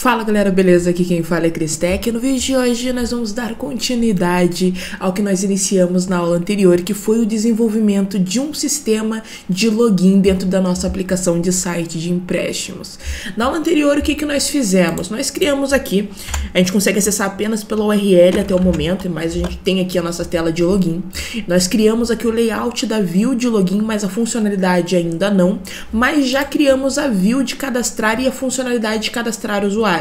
Fala galera, beleza? Aqui quem fala é Cristec e no vídeo de hoje nós vamos dar continuidade ao que nós iniciamos na aula anterior, que foi o desenvolvimento de um sistema de login dentro da nossa aplicação de site de empréstimos. Na aula anterior, o que nós fizemos? Nós criamos aqui, a gente consegue acessar apenas pela URL até o momento, mas a gente tem aqui a nossa tela de login. Nós criamos aqui o layout da view de login, mas a funcionalidade ainda não, mas já criamos a view de cadastrar e a funcionalidade de cadastrar usuários.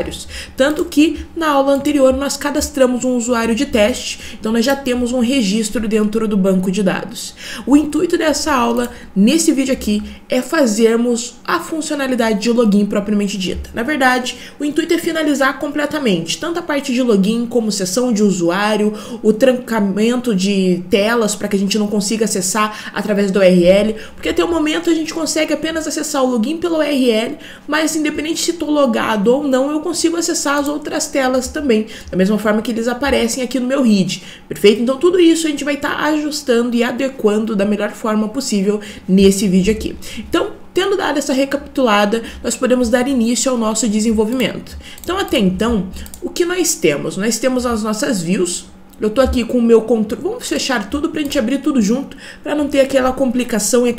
Tanto que na aula anterior nós cadastramos um usuário de teste, então nós já temos um registro dentro do banco de dados. O intuito dessa aula, nesse vídeo aqui, é fazermos a funcionalidade de login propriamente dita. Na verdade, o intuito é finalizar completamente, tanto a parte de login como sessão de usuário, o trancamento de telas para que a gente não consiga acessar através do URL, porque até o momento a gente consegue apenas acessar o login pelo URL, mas independente se estou logado ou não, eu consigo acessar as outras telas também, da mesma forma que eles aparecem aqui no meu RID, perfeito? Então tudo isso a gente vai estar ajustando e adequando da melhor forma possível nesse vídeo aqui. Então, tendo dado essa recapitulada, nós podemos dar início ao nosso desenvolvimento. Então até então, o que nós temos? Nós temos as nossas views. Eu tô aqui com o meu controle, vamos fechar tudo pra gente abrir tudo junto, pra não ter aquela complicação e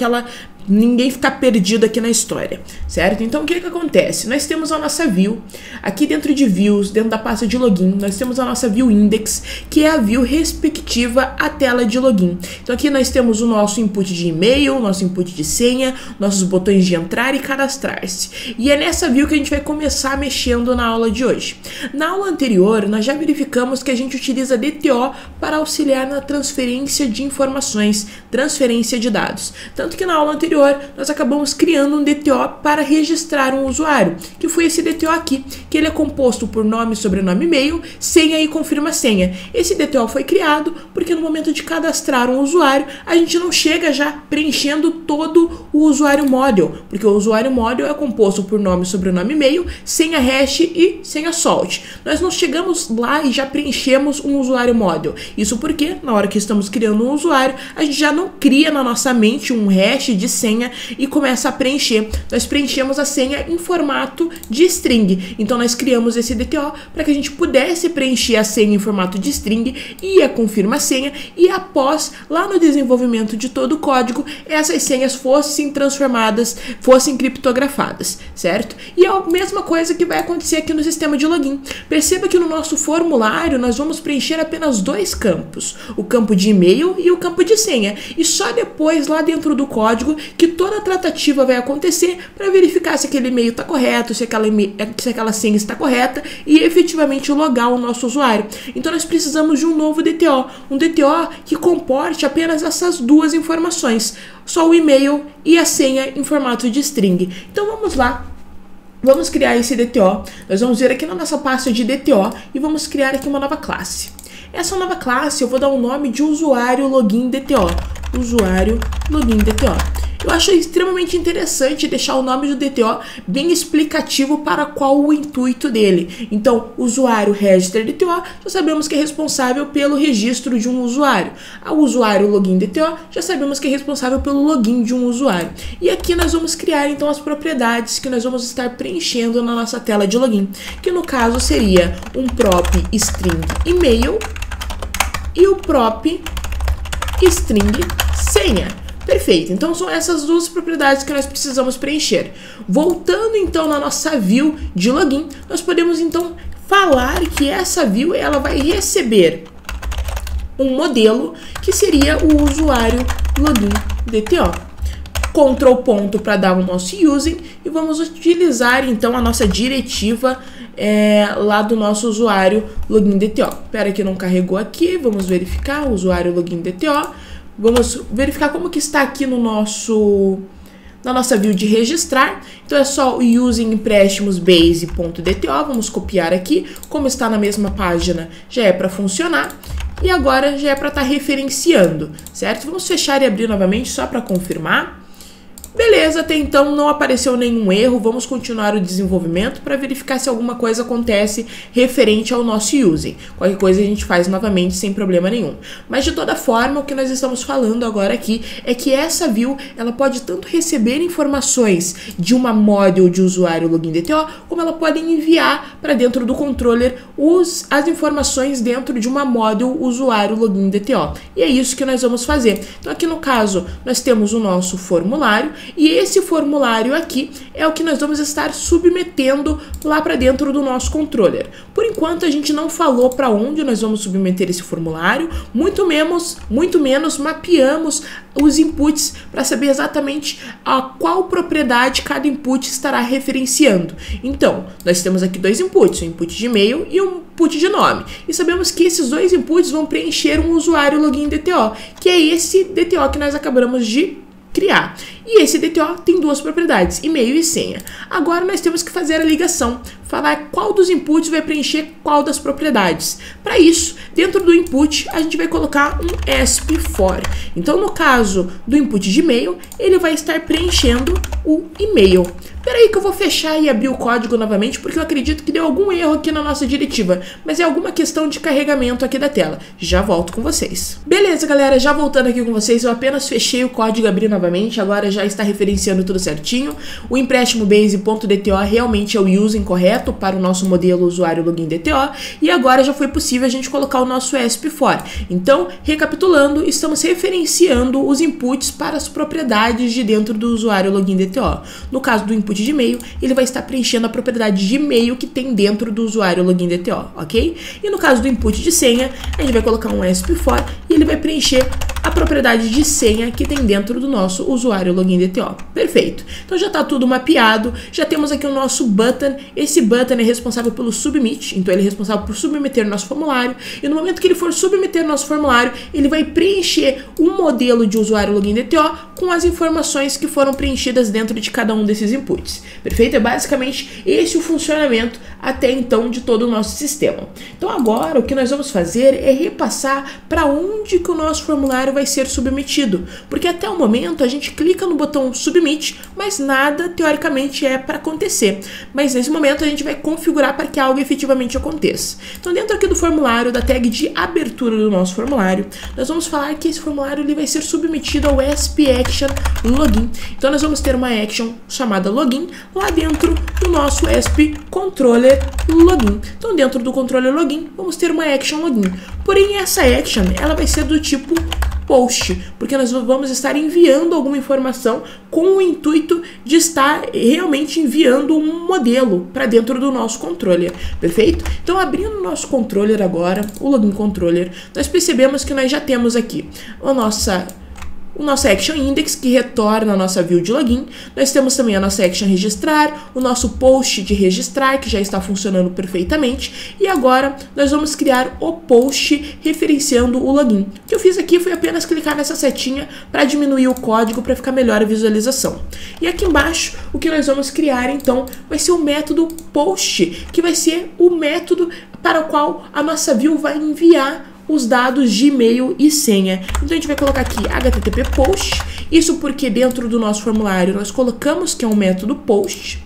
ninguém ficar perdido aqui na história, certo? Então o que acontece? Nós temos a nossa view, aqui dentro de views, dentro da pasta de login, nós temos a nossa view index, que é a view respectiva à tela de login. Então aqui nós temos o nosso input de e-mail, nosso input de senha, nossos botões de entrar e cadastrar-se. E é nessa view que a gente vai começar mexendo na aula de hoje. Na aula anterior, nós já verificamos que a gente utiliza DTO para auxiliar na transferência de informações, transferência de dados. Tanto que na aula anterior nós acabamos criando um DTO para registrar um usuário, que foi esse DTO aqui, que ele é composto por nome, sobrenome, e-mail, senha e confirma senha. Esse DTO foi criado porque no momento de cadastrar um usuário, a gente não chega já preenchendo todo o usuário model, porque o usuário model é composto por nome, sobrenome, e-mail, senha hash e senha salt. Nós não chegamos lá e já preenchemos um usuário model. Isso porque na hora que estamos criando um usuário, a gente já não cria na nossa mente um hash de senha e começa a preencher. Nós preenchemos a senha em formato de string. Então nós criamos esse DTO para que a gente pudesse preencher a senha em formato de string e a confirma senha, e após, lá no desenvolvimento de todo o código, essas senhas fossem transformadas, fossem criptografadas, certo? E é a mesma coisa que vai acontecer aqui no sistema de login. Perceba que no nosso formulário nós vamos preencher apenas dois campos, o campo de e-mail e o campo de senha, e só depois lá dentro do código que toda a tratativa vai acontecer para verificar se aquele e-mail está correto, se aquela senha está correta e efetivamente logar o nosso usuário. Então nós precisamos de um novo DTO, um DTO que comporte apenas essas duas informações, só o e-mail e a senha em formato de string. Então vamos lá. Vamos criar esse DTO, nós vamos vir aqui na nossa pasta de DTO e vamos criar aqui uma nova classe. Essa nova classe eu vou dar o nome de usuário login DTO, usuário login DTO. Eu acho extremamente interessante deixar o nome do DTO bem explicativo para qual o intuito dele. Então, usuário register DTO, já sabemos que é responsável pelo registro de um usuário. O usuário login DTO, já sabemos que é responsável pelo login de um usuário. E aqui nós vamos criar então as propriedades que nós vamos estar preenchendo na nossa tela de login, que no caso seria um prop string e-mail e o prop string senha. Perfeito, então são essas duas propriedades que nós precisamos preencher. Voltando então na nossa view de login, nós podemos então falar que essa view ela vai receber um modelo que seria o usuário login DTO. Ctrl ponto para dar o nosso using e vamos utilizar então a nossa diretiva lá do nosso usuário login DTO. Espera que não carregou aqui, vamos verificar o usuário login DTO. Vamos verificar como que está aqui no na nossa view de registrar. Então é só o using empréstimos base.dto, vamos copiar aqui, como está na mesma página já é para funcionar. E agora já é para estar referenciando, certo? Vamos fechar e abrir novamente só para confirmar. Beleza, até então não apareceu nenhum erro, vamos continuar o desenvolvimento para verificar se alguma coisa acontece referente ao nosso using. Qualquer coisa a gente faz novamente sem problema nenhum. Mas de toda forma, o que nós estamos falando agora aqui é que essa view, ela pode tanto receber informações de uma module de usuário login DTO, como ela pode enviar para dentro do controller as informações dentro de uma module usuário login DTO. E é isso que nós vamos fazer. Então aqui no caso, nós temos o nosso formulário, e esse formulário aqui é o que nós vamos estar submetendo lá para dentro do nosso controller. Por enquanto a gente não falou para onde nós vamos submeter esse formulário, muito menos mapeamos os inputs para saber exatamente a qual propriedade cada input estará referenciando. Então, nós temos aqui dois inputs, um input de e-mail e um input de nome. E sabemos que esses dois inputs vão preencher um usuário login DTO, que é esse DTO que nós acabamos de criar. E esse DTO tem duas propriedades, e-mail e senha. Agora nós temos que fazer a ligação, falar qual dos inputs vai preencher qual das propriedades. Para isso, dentro do input, a gente vai colocar um ESP_FOR. Então, no caso do input de e-mail, ele vai estar preenchendo o e-mail. Peraí que eu vou fechar e abrir o código novamente, porque eu acredito que deu algum erro aqui na nossa diretiva, mas é alguma questão de carregamento aqui da tela. Já volto com vocês. Beleza, galera, já voltando aqui com vocês, eu apenas fechei o código e abri novamente, agora já está referenciando tudo certinho. O empréstimo base.dto realmente é o using correto para o nosso modelo usuário login DTO, e agora já foi possível a gente colocar o nosso ESP_FOR. Então, recapitulando, estamos referenciando os inputs para as propriedades de dentro do usuário login DTO. No caso do input de e-mail, ele vai estar preenchendo a propriedade de e-mail que tem dentro do usuário login DTO, ok? E no caso do input de senha, a gente vai colocar um ESP_FOR e ele vai preencher a propriedade de senha que tem dentro do nosso usuário login DTO. Perfeito. Então já está tudo mapeado, já temos aqui o nosso button. Esse button é responsável pelo submit, então ele é responsável por submeter o nosso formulário, e no momento que ele for submeter o nosso formulário, ele vai preencher um modelo de usuário login DTO com as informações que foram preenchidas dentro de cada um desses inputs. Perfeito? É basicamente esse o funcionamento até então de todo o nosso sistema. Então agora o que nós vamos fazer é repassar para onde que o nosso formulário vai ser submetido, porque até o momento a gente clica no botão submit, mas nada teoricamente é para acontecer. Mas nesse momento a gente vai configurar para que algo efetivamente aconteça. Então dentro aqui do formulário, da tag de abertura do nosso formulário, nós vamos falar que esse formulário ele vai ser submetido ao ESP_ACTION login. Então nós vamos ter uma action chamada login lá dentro do nosso ESP_CONTROLLER login. Então dentro do controller login vamos ter uma action login. Porém essa action ela vai ser do tipo post, porque nós vamos estar enviando alguma informação com o intuito de estar realmente enviando um modelo para dentro do nosso controller, perfeito? Então abrindo o nosso controller agora, o login controller, nós percebemos que nós já temos aqui o nosso action index, que retorna a nossa view de login. Nós temos também a nossa action registrar, o nosso post de registrar, que já está funcionando perfeitamente. E agora nós vamos criar o post referenciando o login. O que eu fiz aqui foi apenas clicar nessa setinha para diminuir o código para ficar melhor a visualização. E aqui embaixo, o que nós vamos criar então vai ser o método post, que vai ser o método para o qual a nossa view vai enviar os dados de e-mail e senha. Então a gente vai colocar aqui http post, isso porque dentro do nosso formulário nós colocamos que é um método post.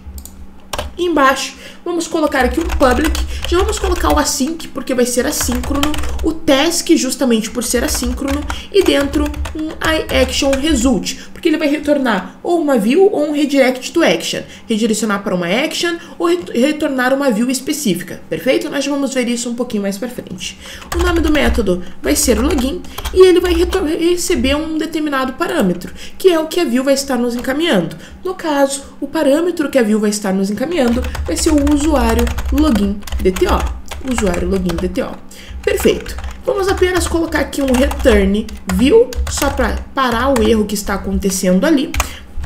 E embaixo vamos colocar aqui um public, já vamos colocar o async porque vai ser assíncrono, o task justamente por ser assíncrono, e dentro um iActionResult, porque ele vai retornar ou uma view ou um redirect to action, redirecionar para uma action ou retornar uma view específica, perfeito? Nós já vamos ver isso um pouquinho mais para frente. O nome do método vai ser login e ele vai receber um determinado parâmetro, que é o que a view vai estar nos encaminhando. No caso, o parâmetro que a view vai estar nos encaminhando vai ser o usuário login DTO. Usuário login DTO. Perfeito. Vamos apenas colocar aqui um return view, só para parar o erro que está acontecendo ali.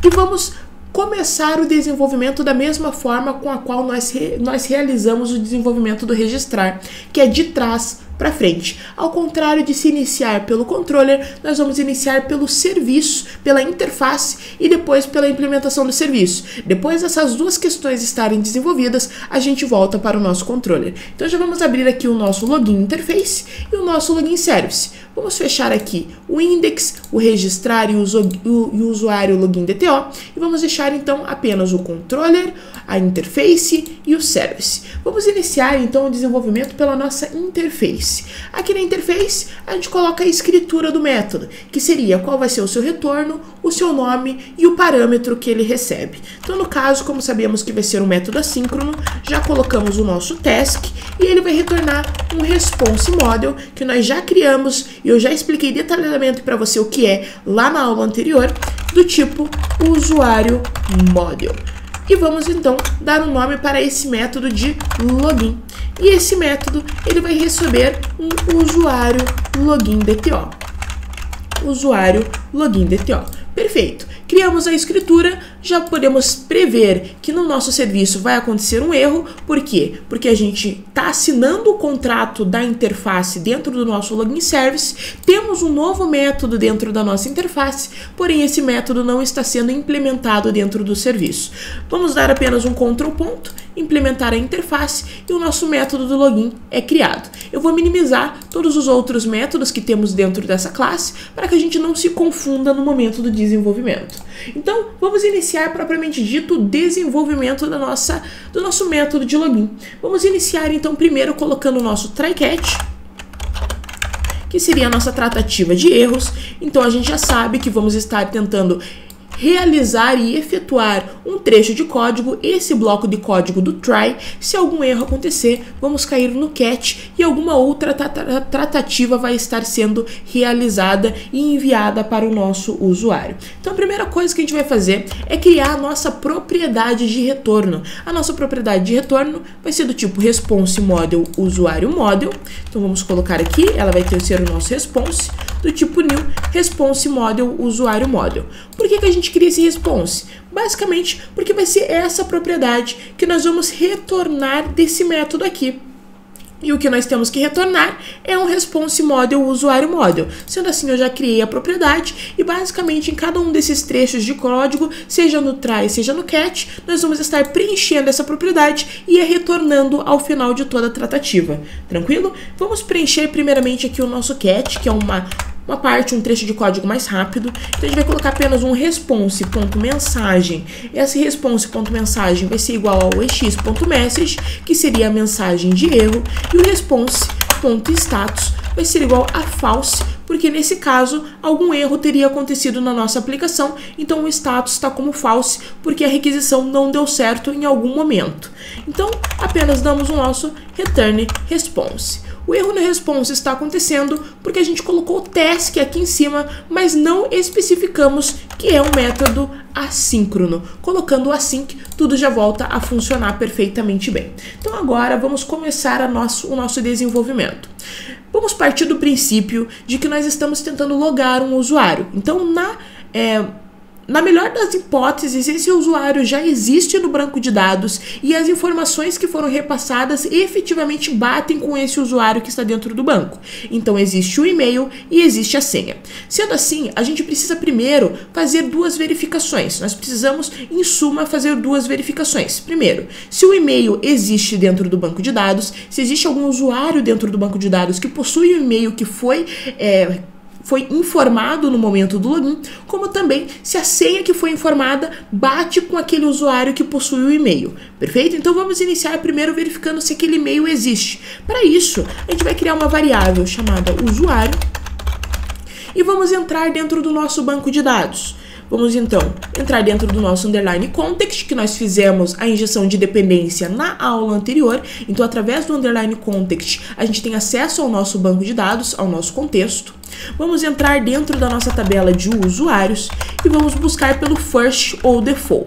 E vamos começar o desenvolvimento da mesma forma com a qual nós realizamos o desenvolvimento do registrar, que é de trás para frente. Ao contrário de se iniciar pelo controller, nós vamos iniciar pelo serviço, pela interface e depois pela implementação do serviço. Depois dessas duas questões estarem desenvolvidas, a gente volta para o nosso controller. Então já vamos abrir aqui o nosso login interface e o nosso login service. Vamos fechar aqui o index, o registrar e o usuário login DTO e vamos deixar então apenas o controller, a interface e o service. Vamos iniciar então o desenvolvimento pela nossa interface. Aqui na interface a gente coloca a escritura do método, que seria qual vai ser o seu retorno, o seu nome e o parâmetro que ele recebe. Então no caso, como sabemos que vai ser um método assíncrono, já colocamos o nosso task e ele vai retornar um response model que nós já criamos e eu já expliquei detalhadamente para você o que é lá na aula anterior, do tipo usuário model. E vamos então dar um nome para esse método de login. E esse método ele vai receber um usuário login DTO. Usuário login DTO. Perfeito. Criamos a escritura, já podemos prever que no nosso serviço vai acontecer um erro. Por quê? Porque a gente está assinando o contrato da interface dentro do nosso login service, temos um novo método dentro da nossa interface, porém esse método não está sendo implementado dentro do serviço. Vamos dar apenas um Ctrl ponto, implementar a interface e o nosso método do login é criado. Eu vou minimizar todos os outros métodos que temos dentro dessa classe para que a gente não se confunda no momento do desenvolvimento. Então, vamos iniciar propriamente dito o desenvolvimento do nosso método de login. Vamos iniciar então primeiro colocando o nosso try catch, que seria a nossa tratativa de erros. Então a gente já sabe que vamos estar tentando realizar e efetuar um trecho de código, esse bloco de código do try. Se algum erro acontecer, vamos cair no catch e alguma outra tratativa vai estar sendo realizada e enviada para o nosso usuário. Então a primeira coisa que a gente vai fazer é criar a nossa propriedade de retorno. A nossa propriedade de retorno vai ser do tipo response model usuário model. Então vamos colocar aqui, ela vai ter ser o nosso response do tipo new response model usuário model. Por que a gente cria esse response? Basicamente porque vai ser essa propriedade que nós vamos retornar desse método aqui. E o que nós temos que retornar é um response model usuário model. Sendo assim, eu já criei a propriedade e basicamente em cada um desses trechos de código, seja no try, seja no catch, nós vamos estar preenchendo essa propriedade e retornando ao final de toda a tratativa. Tranquilo? Vamos preencher primeiramente aqui o nosso catch, que é uma parte, um trecho de código mais rápido. Então a gente vai colocar apenas um response.mensagem. Esse response.mensagem vai ser igual ao ex.message, que seria a mensagem de erro, e o response.status vai ser igual a false, porque nesse caso algum erro teria acontecido na nossa aplicação, então o status está como false, porque a requisição não deu certo em algum momento. Então apenas damos o nosso return response. O erro no response está acontecendo porque a gente colocou o task aqui em cima, mas não especificamos que é um método assíncrono. Colocando o async, tudo já volta a funcionar perfeitamente bem. Então agora vamos começar o nosso desenvolvimento. Vamos partir do princípio de que nós estamos tentando logar um usuário. Então na melhor das hipóteses, esse usuário já existe no banco de dados e as informações que foram repassadas efetivamente batem com esse usuário que está dentro do banco. Então existe o e-mail e existe a senha. Sendo assim, a gente precisa primeiro fazer duas verificações. Nós precisamos, em suma, fazer duas verificações. Primeiro, se o e-mail existe dentro do banco de dados, se existe algum usuário dentro do banco de dados que possui um e-mail que foi informado no momento do login, como também se a senha que foi informada bate com aquele usuário que possui o e-mail. Perfeito? Então vamos iniciar primeiro verificando se aquele e-mail existe. Para isso, a gente vai criar uma variável chamada usuário e vamos entrar dentro do nosso banco de dados. Vamos então entrar dentro do nosso underline context, que nós fizemos a injeção de dependência na aula anterior. Então, através do underline context, a gente tem acesso ao nosso banco de dados, ao nosso contexto. Vamos entrar dentro da nossa tabela de usuários e vamos buscar pelo first ou default.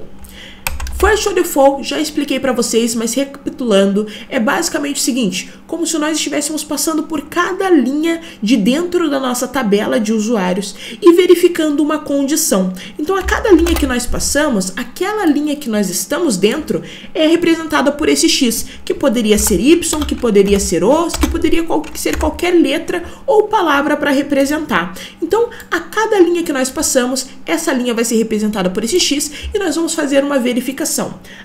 First or default, já expliquei para vocês, mas recapitulando, é basicamente o seguinte, como se nós estivéssemos passando por cada linha de dentro da nossa tabela de usuários e verificando uma condição. Então, a cada linha que nós passamos, aquela linha que nós estamos dentro é representada por esse X, que poderia ser Y, que poderia ser O, que poderia ser qualquer letra ou palavra para representar. Então, a cada linha que nós passamos, essa linha vai ser representada por esse X e nós vamos fazer uma verificação.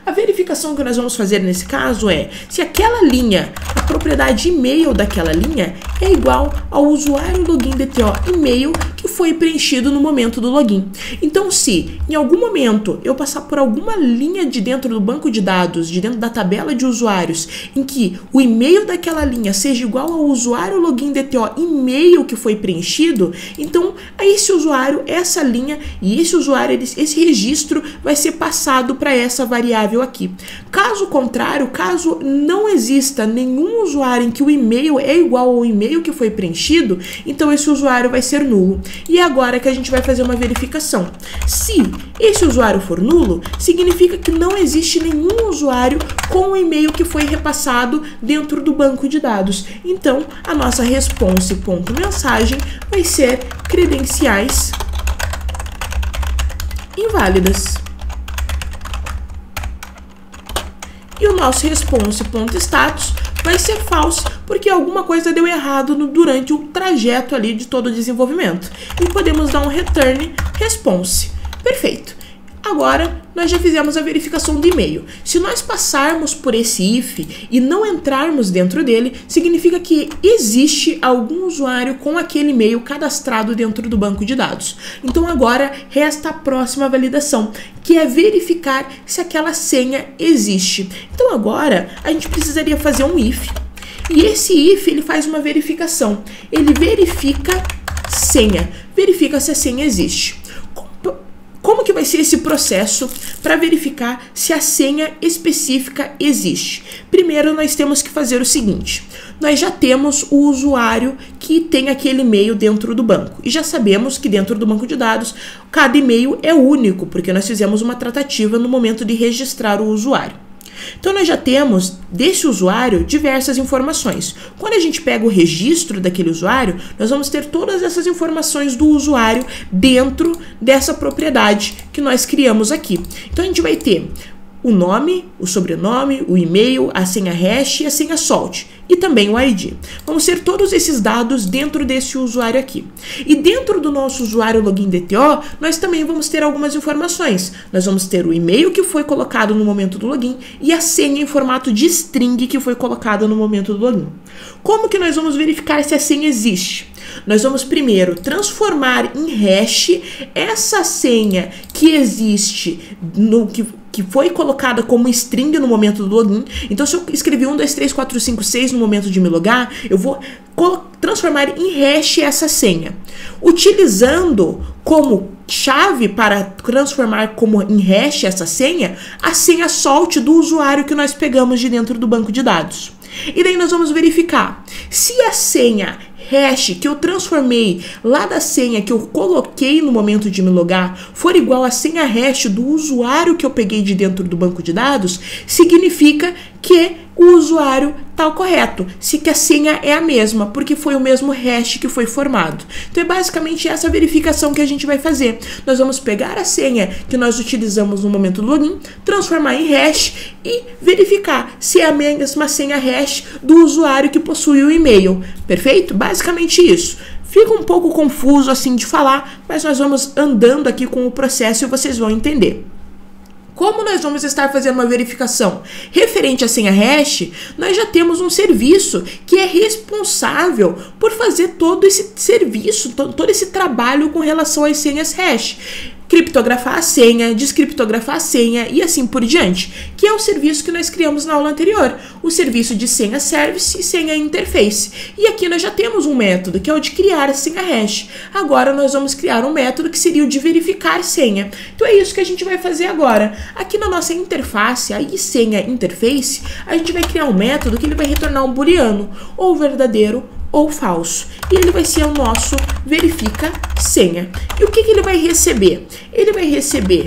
A verificação que nós vamos fazer nesse caso é se aquela linha, a propriedade e-mail daquela linha é igual ao usuário login DTO e-mail que foi preenchido no momento do login. Então, se em algum momento eu passar por alguma linha de dentro do banco de dados, de dentro da tabela de usuários, em que o e-mail daquela linha seja igual ao usuário login DTO e-mail que foi preenchido, então a esse usuário, essa linha e esse usuário, esse registro vai ser passado para essa variável aqui. Caso contrário, caso não exista nenhum usuário em que o e-mail é igual ao e-mail que foi preenchido, então esse usuário vai ser nulo. E agora que a gente vai fazer uma verificação. Se esse usuário for nulo, significa que não existe nenhum usuário com o e-mail que foi repassado dentro do banco de dados. Então, a nossa response.mensagem vai ser credenciais inválidas. E o nosso response.status vai ser false, porque alguma coisa deu errado durante o trajeto ali de todo o desenvolvimento. E podemos dar um return response. Perfeito. Agora, nós já fizemos a verificação do e-mail. Se nós passarmos por esse if e não entrarmos dentro dele, significa que existe algum usuário com aquele e-mail cadastrado dentro do banco de dados. Então agora resta a próxima validação, que é verificar se aquela senha existe. Então agora a gente precisaria fazer um if, e esse if ele faz uma verificação. Ele verifica senha, verifica se a senha existe. Como que vai ser esse processo para verificar se a senha específica existe? Primeiro, nós temos que fazer o seguinte. Nós já temos o usuário que tem aquele e-mail dentro do banco. E já sabemos que dentro do banco de dados, cada e-mail é único, porque nós fizemos uma tratativa no momento de registrar o usuário. Então, nós já temos desse usuário diversas informações. Quando a gente pega o registro daquele usuário, nós vamos ter todas essas informações do usuário dentro dessa propriedade que nós criamos aqui. Então, a gente vai ter o nome, o sobrenome, o e-mail, a senha hash e a senha salt. E também o ID. Vamos ter todos esses dados dentro desse usuário aqui. E dentro do nosso usuário login DTO, nós também vamos ter algumas informações. Nós vamos ter o e-mail que foi colocado no momento do login e a senha em formato de string que foi colocada no momento do login. Como que nós vamos verificar se a senha existe? Nós vamos primeiro transformar em hash essa senha que existe que foi colocada como string no momento do login. Então, se eu escrevi 1, 2, 3, 4, 5, 6 no momento de me logar, eu vou transformar em hash essa senha. Utilizando como chave para transformar como em hash essa senha, a senha salt do usuário que nós pegamos de dentro do banco de dados. E daí nós vamos verificar se a senha hash que eu transformei lá da senha que eu coloquei no momento de me logar for igual à senha hash do usuário que eu peguei de dentro do banco de dados, significa que o usuário está correto, se que a senha é a mesma, porque foi o mesmo hash que foi formado. Então é basicamente essa verificação que a gente vai fazer. Nós vamos pegar a senha que nós utilizamos no momento do login, transformar em hash e verificar se é a mesma senha hash do usuário que possui o e-mail. Perfeito? Basicamente isso. Fica um pouco confuso assim de falar, mas nós vamos andando aqui com o processo e vocês vão entender. Como nós vamos estar fazendo uma verificação referente à senha hash, nós já temos um serviço que é responsável por fazer todo esse serviço, todo esse trabalho com relação às senhas hash. Criptografar a senha, descriptografar a senha e assim por diante, que é o serviço que nós criamos na aula anterior, o serviço de senha service e senha interface. E aqui nós já temos um método, que é o de criar a senha hash. Agora nós vamos criar um método que seria o de verificar senha. Então é isso que a gente vai fazer agora. Aqui na nossa interface, a senha interface, a gente vai criar um método que ele vai retornar um booleano, ou verdadeiro ou falso. E ele vai ser o nosso verifica senha. E o que ele vai receber? Ele vai receber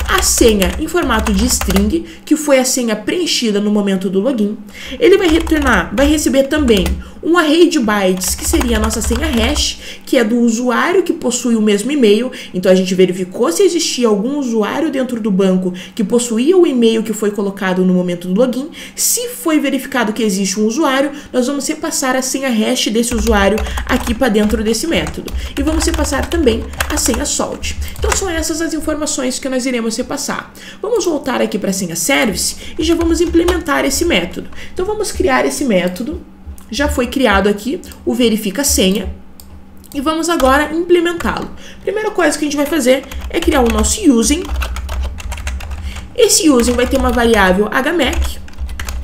a senha em formato de string, que foi a senha preenchida no momento do login. Ele vai retornar, vai receber também um array de bytes, que seria a nossa senha hash, que é do usuário que possui o mesmo e-mail. Então a gente verificou se existia algum usuário dentro do banco que possuía o e-mail que foi colocado no momento do login. Se foi verificado que existe um usuário, nós vamos repassar a senha hash desse usuário aqui para dentro desse método. E vamos repassar também a senha salt. Então são essas as informações que nós iremos repassar. Vamos voltar aqui para a senha service e já vamos implementar esse método. Então vamos criar esse método. Já foi criado aqui o verifica senha e vamos agora implementá-lo. Primeira coisa que a gente vai fazer é criar o nosso using. Esse using vai ter uma variável hmac,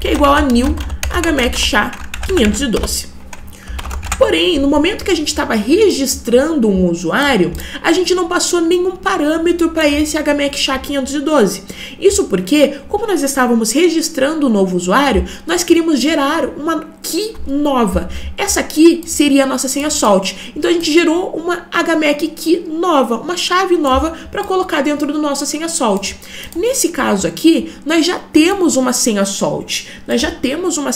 que é igual a new hmac SHA-512. Porém, no momento que a gente estava registrando um usuário, a gente não passou nenhum parâmetro para esse hmac SHA-512. Isso porque, como nós estávamos registrando um novo usuário, nós queríamos gerar uma key nova. Essa key seria a nossa senha salt. Então a gente gerou uma hmac key nova, uma chave nova para colocar dentro do nosso senha salt. Nesse caso aqui, nós já temos uma senha salt. Nós já temos uma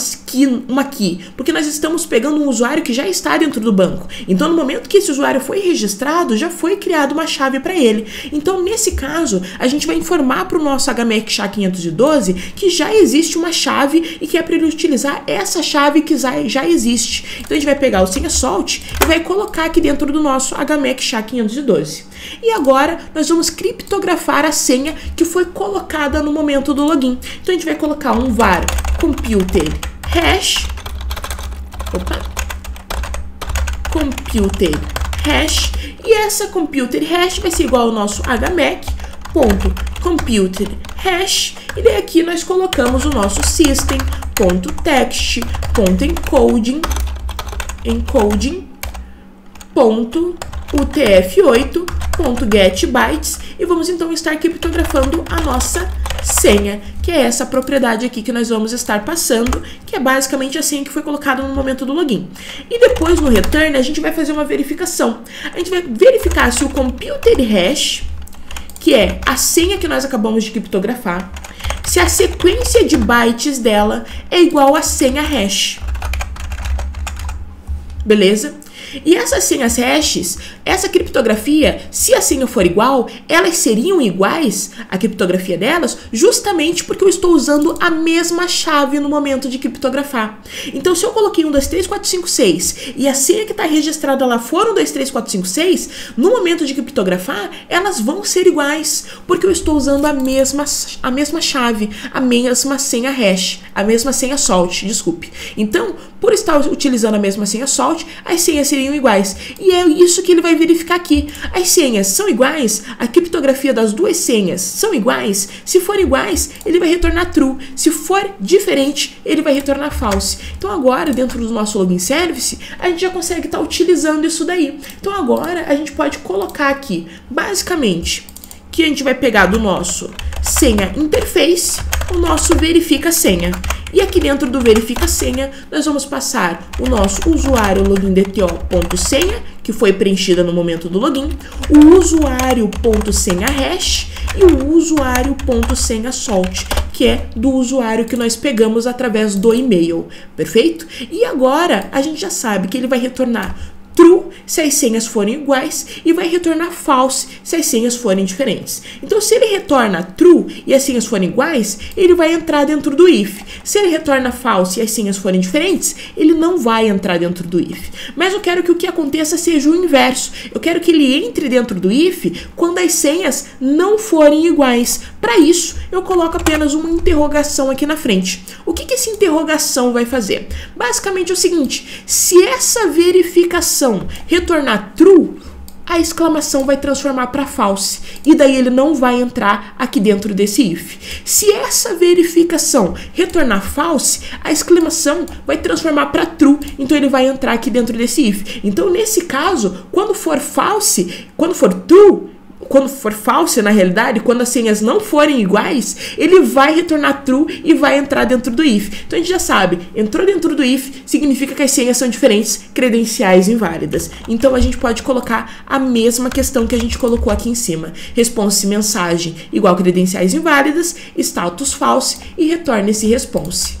key, porque nós estamos pegando um usuário que já está dentro do banco. Então, no momento que esse usuário foi registrado, já foi criada uma chave para ele. Então, nesse caso, a gente vai informar para o nosso hmac SHA-512 que já existe uma chave e que é para ele utilizar essa chave que já existe. Então, a gente vai pegar o senha salt e vai colocar aqui dentro do nosso hmac SHA-512. E agora, nós vamos criptografar a senha que foi colocada no momento do login. Então, a gente vai colocar um var computer hash. Computer hash, e essa computer hash vai ser igual ao nosso hmac.computer hash, e daí aqui nós colocamos o nosso system.text.encoding.utf8.getBytes, e vamos então estar criptografando a nossa senha, que é essa propriedade aqui que nós vamos estar passando, que é basicamente a senha que foi colocada no momento do login. E depois no return a gente vai fazer uma verificação. A gente vai verificar se o computer hash, que é a senha que nós acabamos de criptografar, se a sequência de bytes dela é igual à senha hash. Beleza? E essas senhas hashes, essa criptografia, se a senha for igual, elas seriam iguais, a criptografia delas, justamente porque eu estou usando a mesma chave no momento de criptografar. Então, se eu coloquei 1, 2, 3, 4, 5, 6 e a senha que está registrada lá for 1, 2, 3, 4, 5, 6, no momento de criptografar, elas vão ser iguais, porque eu estou usando a mesma chave, a mesma senha hash, a mesma senha salt, desculpe. Então, por estar utilizando a mesma senha salt, as senhas seriam iguais. E é isso que ele vai verificar aqui. As senhas são iguais, a criptografia das duas senhas são iguais. Se for iguais, ele vai retornar true. Se for diferente, ele vai retornar false. Então agora, dentro do nosso login service, a gente já consegue estar utilizando isso daí. Então agora a gente pode colocar aqui, basicamente, que a gente vai pegar do nosso senha interface, o nosso verifica senha. E aqui dentro do verifica senha, nós vamos passar o nosso usuário login.dto.senha, que foi preenchida no momento do login, o usuário.senha hash e o usuário.senha salt, que é do usuário que nós pegamos através do e-mail, perfeito? E agora a gente já sabe que ele vai retornar true se as senhas forem iguais e vai retornar false se as senhas forem diferentes. Então, se ele retorna true e as senhas forem iguais, ele vai entrar dentro do if. Se ele retorna false e as senhas forem diferentes, ele não vai entrar dentro do if. Mas eu quero que o que aconteça seja o inverso. Eu quero que ele entre dentro do if quando as senhas não forem iguais. Para isso, eu coloco apenas uma interrogação aqui na frente. O que essa interrogação vai fazer? Basicamente é o seguinte: se essa verificação retornar true, a exclamação vai transformar para false, e daí ele não vai entrar aqui dentro desse if. Se essa verificação retornar false, a exclamação vai transformar para true, então ele vai entrar aqui dentro desse if. Então, nesse caso, quando for false, quando for true, quando for false, na realidade, quando as senhas não forem iguais, ele vai retornar true e vai entrar dentro do if. Então a gente já sabe, entrou dentro do if, significa que as senhas são diferentes, credenciais inválidas. Então a gente pode colocar a mesma questão que a gente colocou aqui em cima. Response mensagem igual credenciais inválidas, status false e retorna esse response.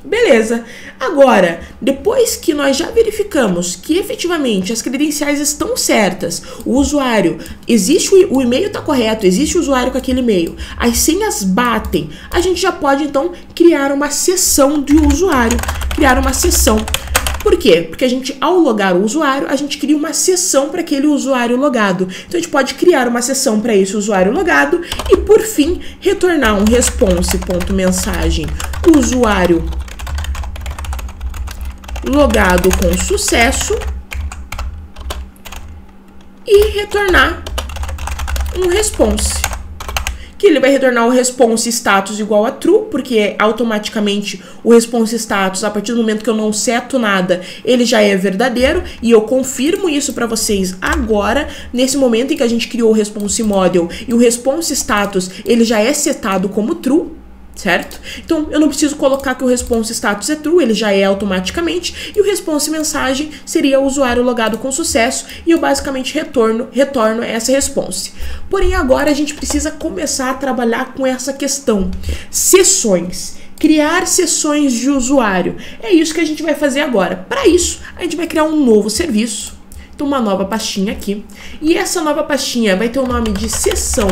Beleza. Agora, depois que nós já verificamos que efetivamente as credenciais estão certas, o usuário, existe o e-mail está correto, existe o usuário com aquele e-mail, as senhas batem, a gente já pode então criar uma sessão de usuário, criar uma sessão. Por quê? Porque a gente, ao logar o usuário, a gente cria uma sessão para aquele usuário logado. Então a gente pode criar uma sessão para esse usuário logado e, por fim, retornar um response.mensagem usuário logado com sucesso e retornar um response, que ele vai retornar o response status igual a true, porque automaticamente o response status, a partir do momento que eu não seto nada, ele já é verdadeiro, e eu confirmo isso para vocês agora, nesse momento em que a gente criou o response model e o response status, ele já é setado como true, certo? Então, eu não preciso colocar que o response status é true, ele já é automaticamente, e o response mensagem seria o usuário logado com sucesso, e eu basicamente retorno essa response. Porém, agora a gente precisa começar a trabalhar com essa questão. Sessões. Criar sessões de usuário. É isso que a gente vai fazer agora. Para isso, a gente vai criar um novo serviço. Então, uma nova pastinha aqui. E essa nova pastinha vai ter o nome de sessão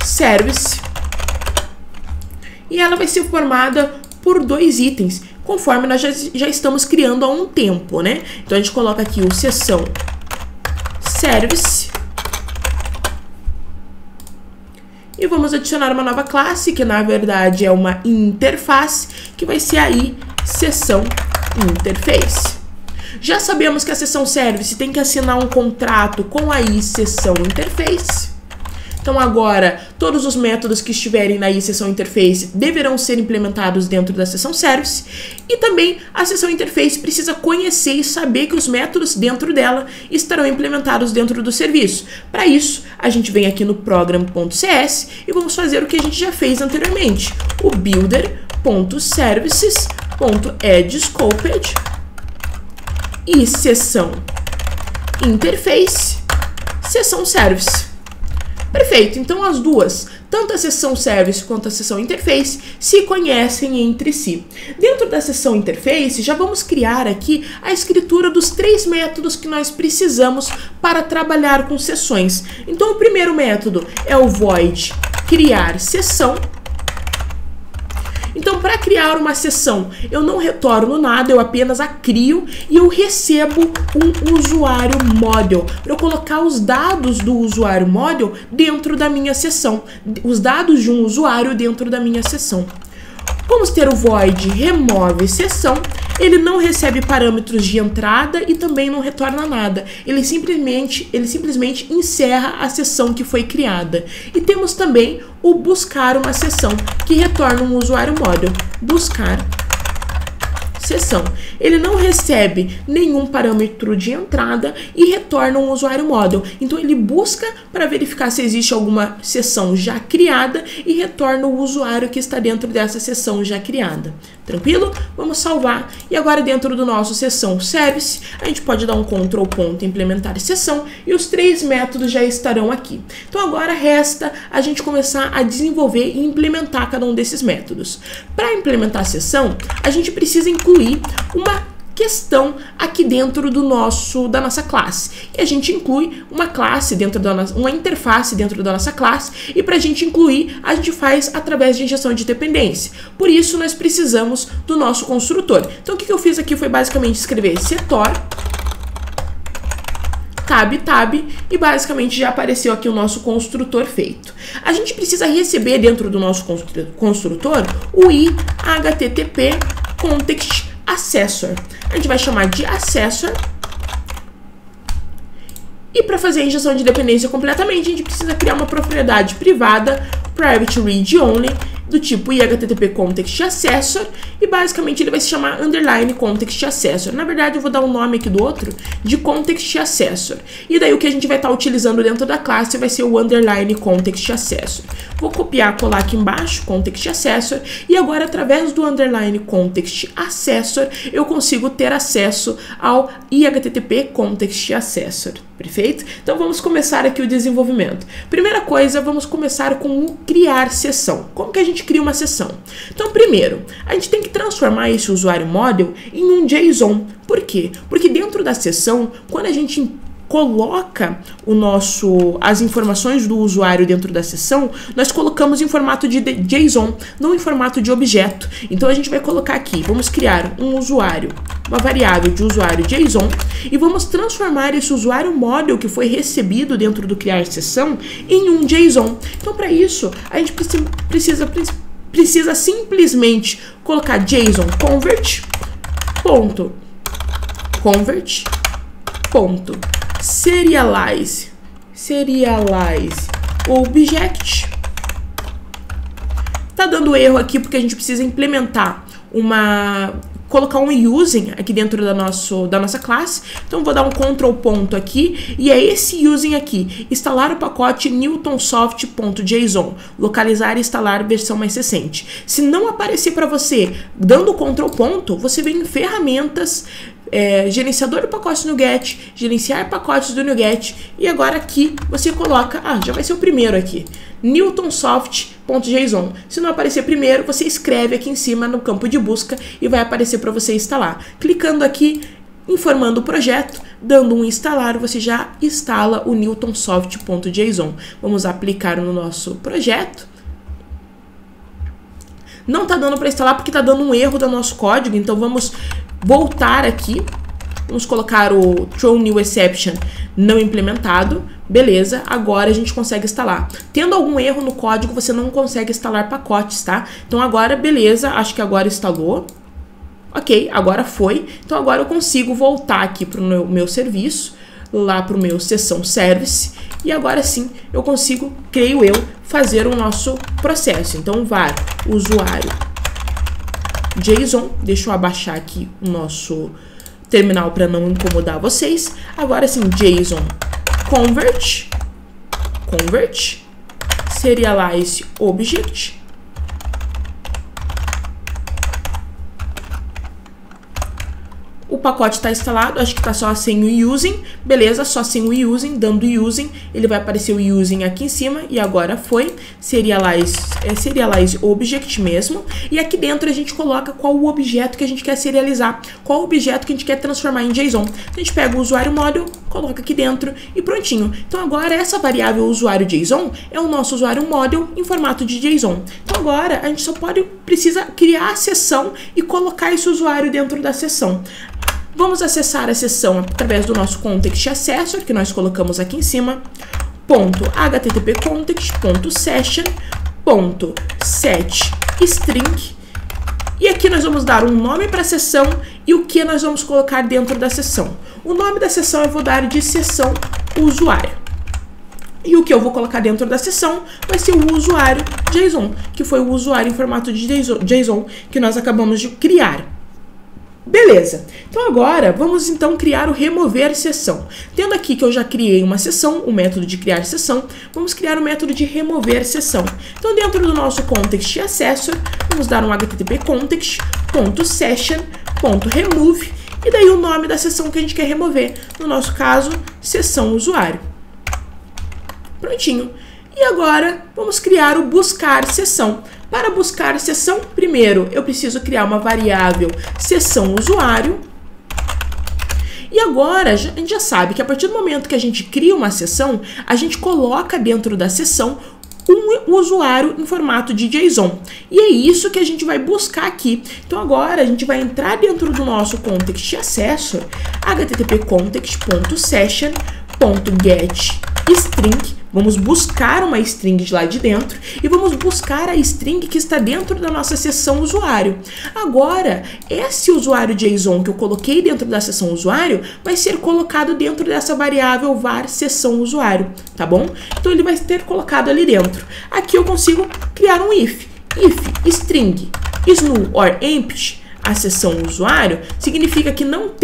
service. E ela vai ser formada por 2 itens, conforme nós já estamos criando há um tempo, né? Então a gente coloca aqui o sessão service. E vamos adicionar uma nova classe, que na verdade é uma interface, que vai ser aí sessão interface. Já sabemos que a sessão service tem que assinar um contrato com a sessão interface. Então agora, todos os métodos que estiverem na sessão interface deverão ser implementados dentro da sessão service, e também a sessão interface precisa conhecer e saber que os métodos dentro dela estarão implementados dentro do serviço. Para isso, a gente vem aqui no program.cs e vamos fazer o que a gente já fez anteriormente, o builder.services.addScoped e sessão interface, sessão service. Perfeito, então as duas, tanto a sessão service quanto a sessão interface, se conhecem entre si. Dentro da sessão interface, já vamos criar aqui a escritura dos 3 métodos que nós precisamos para trabalhar com sessões. Então o primeiro método é o void criar sessão. Então, para criar uma sessão, eu não retorno nada, eu apenas a crio e eu recebo um usuário model, para eu colocar os dados do usuário model dentro da minha sessão, os dados de um usuário dentro da minha sessão. Vamos ter o void remove sessão, ele não recebe parâmetros de entrada e também não retorna nada, ele simplesmente encerra a sessão que foi criada. E temos também o buscar uma sessão, que retorna um usuário model, buscar sessão. Ele não recebe nenhum parâmetro de entrada e retorna um usuário model. Então ele busca para verificar se existe alguma sessão já criada e retorna o usuário que está dentro dessa sessão já criada. Tranquilo? Vamos salvar. E agora dentro do nosso sessão service, a gente pode dar um Ctrl ponto implementar sessão e os 3 métodos já estarão aqui. Então agora resta a gente começar a desenvolver e implementar cada um desses métodos. Para implementar a sessão, a gente precisa incluir uma questão aqui dentro da nossa classe. E a gente inclui uma classe dentro uma interface dentro da nossa classe, e para a gente incluir, a gente faz através de injeção de dependência. Por isso, nós precisamos do nosso construtor. Então, o que eu fiz aqui foi basicamente escrever setor tab, e basicamente já apareceu aqui o nosso construtor feito. A gente precisa receber dentro do nosso construtor o HTTP context accessor. A gente vai chamar de accessor. E para fazer a injeção de dependência completamente, a gente precisa criar uma propriedade privada, private read only, do tipo IHTTP Context Accessor, e basicamente ele vai se chamar underline Context Accessor. Na verdade, eu vou dar o nome aqui do outro de Context Accessor. E daí o que a gente vai estar utilizando dentro da classe vai ser o underline Context Accessor. Vou copiar, colar aqui embaixo, Context Accessor, e agora através do underline Context Accessor, eu consigo ter acesso ao IHTTP Context Accessor. Perfeito? Então vamos começar aqui o desenvolvimento. Primeira coisa, vamos começar com o criar sessão. Como que a gente cria uma sessão? Então primeiro, a gente tem que transformar esse usuário model em um JSON. Por quê? Porque dentro da sessão, quando a gente coloca as informações do usuário dentro da sessão, nós colocamos em formato de JSON, não em formato de objeto. Então a gente vai colocar aqui, vamos criar um usuário, uma variável de usuário JSON, e vamos transformar esse usuário model que foi recebido dentro do criar sessão em um JSON. Então para isso, a gente precisa simplesmente colocar JSON convert serialize object. Tá dando erro aqui porque a gente precisa implementar colocar um using aqui dentro da nossa classe. Então vou dar um control ponto aqui, e é esse using aqui, instalar o pacote newtonsoft.json, localizar e instalar versão mais recente. Se não aparecer para você dando o control ponto, você vem em ferramentas, gerenciador de pacotes NuGet, gerenciar pacotes do NuGet, e agora aqui você coloca, já vai ser o primeiro aqui, newtonsoft.json. Se não aparecer primeiro, você escreve aqui em cima no campo de busca e vai aparecer para você instalar. Clicando aqui, informando o projeto, dando um instalar, você já instala o newtonsoft.json. Vamos aplicar no nosso projeto. Não está dando para instalar porque está dando um erro do nosso código, então vamos voltar aqui, vamos colocar o throw new exception não implementado, beleza, agora a gente consegue instalar. Tendo algum erro no código, você não consegue instalar pacotes, tá? Então agora, beleza, acho que agora instalou. Ok, agora foi. Então agora eu consigo voltar aqui para o meu serviço, lá para o meu sessão service, e agora sim eu consigo, creio eu, fazer o nosso processo. Então var usuário JSON, deixa eu abaixar aqui o nosso terminal para não incomodar vocês. Agora sim, JSON convert serialize object. O pacote está instalado, acho que está só sem o using, beleza, só sem o using, dando using, ele vai aparecer o using aqui em cima, e agora foi, serialize object mesmo, e aqui dentro a gente coloca qual o objeto que a gente quer serializar, qual o objeto que a gente quer transformar em JSON. A gente pega o usuário model, coloca aqui dentro e prontinho. Então agora essa variável usuário JSON é o nosso usuário model em formato de JSON. Então agora a gente só precisa criar a sessão e colocar esse usuário dentro da sessão. Vamos acessar a sessão através do nosso Context Accessor, que nós colocamos aqui em cima, .http:/context.set_string, e aqui nós vamos dar um nome para a sessão e o que nós vamos colocar dentro da sessão. O nome da sessão eu vou dar de sessão usuário. E o que eu vou colocar dentro da sessão vai ser o usuário JSON, que foi o usuário em formato de JSON que nós acabamos de criar. Beleza, então agora vamos então criar o remover sessão. Tendo aqui que eu já criei uma sessão, o método de criar sessão, vamos criar o método de remover sessão. Então dentro do nosso Context Accessor, vamos dar um http context.session.remove, e daí o nome da sessão que a gente quer remover, no nosso caso, sessão usuário. Prontinho. E agora vamos criar o buscar sessão. Para buscar sessão, primeiro eu preciso criar uma variável sessão usuário. E agora a gente já sabe que a partir do momento que a gente cria uma sessão, a gente coloca dentro da sessão um usuário em formato de JSON. E é isso que a gente vai buscar aqui. Então agora a gente vai entrar dentro do nosso Context Accessor, http context.session.getString. Vamos buscar uma string de lá de dentro e vamos buscar a string que está dentro da nossa sessão usuário. Agora, esse usuário JSON que eu coloquei dentro da sessão usuário vai ser colocado dentro dessa variável var sessão usuário, tá bom? Então ele vai ser colocado ali dentro. Aqui eu consigo criar um if if string is null or empty, a seção usuário, significa que não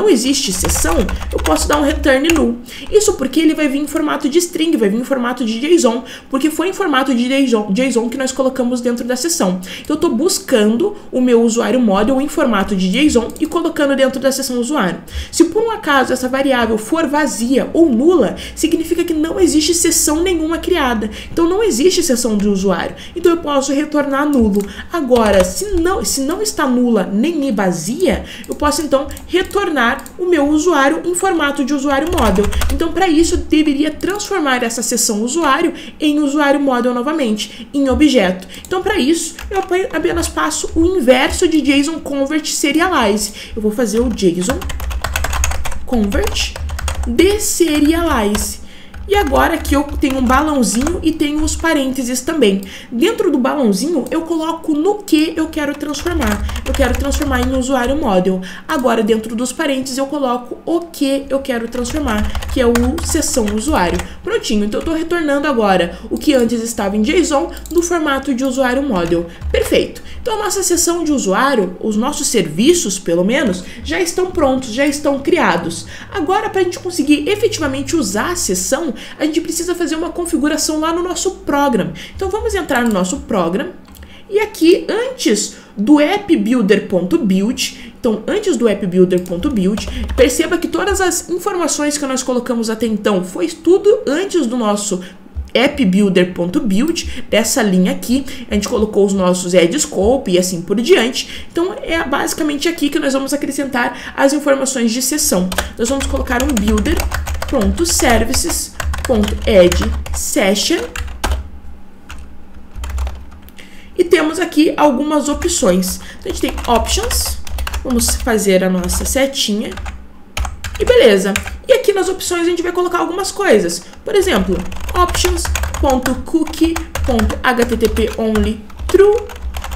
existe seção, eu posso dar um return null. Isso porque ele vai vir em formato de string, vai vir em formato de JSON, porque foi em formato de JSON que nós colocamos dentro da seção. Então eu estou buscando o meu usuário model em formato de JSON e colocando dentro da seção usuário. Se por um acaso essa variável for vazia ou nula, significa que não existe seção nenhuma criada. Então não existe seção de usuário. Então eu posso retornar nulo. Agora, se não está nula nem vazia, eu posso então retornar o meu usuário em formato de usuário model. Então para isso eu deveria transformar essa seção usuário em usuário model novamente, em objeto. Então para isso eu apenas passo o inverso de JSON convert serialize. Eu vou fazer o JSON convert deserialize. E agora aqui eu tenho um balãozinho e tenho os parênteses também. Dentro do balãozinho eu coloco no que eu quero transformar. Eu quero transformar em usuário model. Agora dentro dos parênteses eu coloco o que eu quero transformar, que é o seção usuário. Prontinho, então eu estou retornando agora o que antes estava em JSON no formato de usuário model. Perfeito. Então a nossa seção de usuário, os nossos serviços pelo menos, já estão prontos, já estão criados. Agora para a gente conseguir efetivamente usar a seção, a gente precisa fazer uma configuração lá no nosso program. Então vamos entrar no nosso program e aqui antes do appbuilder.build, então antes do appbuilder.build, perceba que todas as informações que nós colocamos até então foi tudo antes do nosso appbuilder.build, dessa linha aqui, a gente colocou os nossos add scope e assim por diante. Então é basicamente aqui que nós vamos acrescentar as informações de seção. Nós vamos colocar um builder.services.add session e temos aqui algumas opções. Então, a gente tem options, vamos fazer a nossa setinha e beleza. E aqui nas opções a gente vai colocar algumas coisas. Por exemplo, options.cookie.http_only true,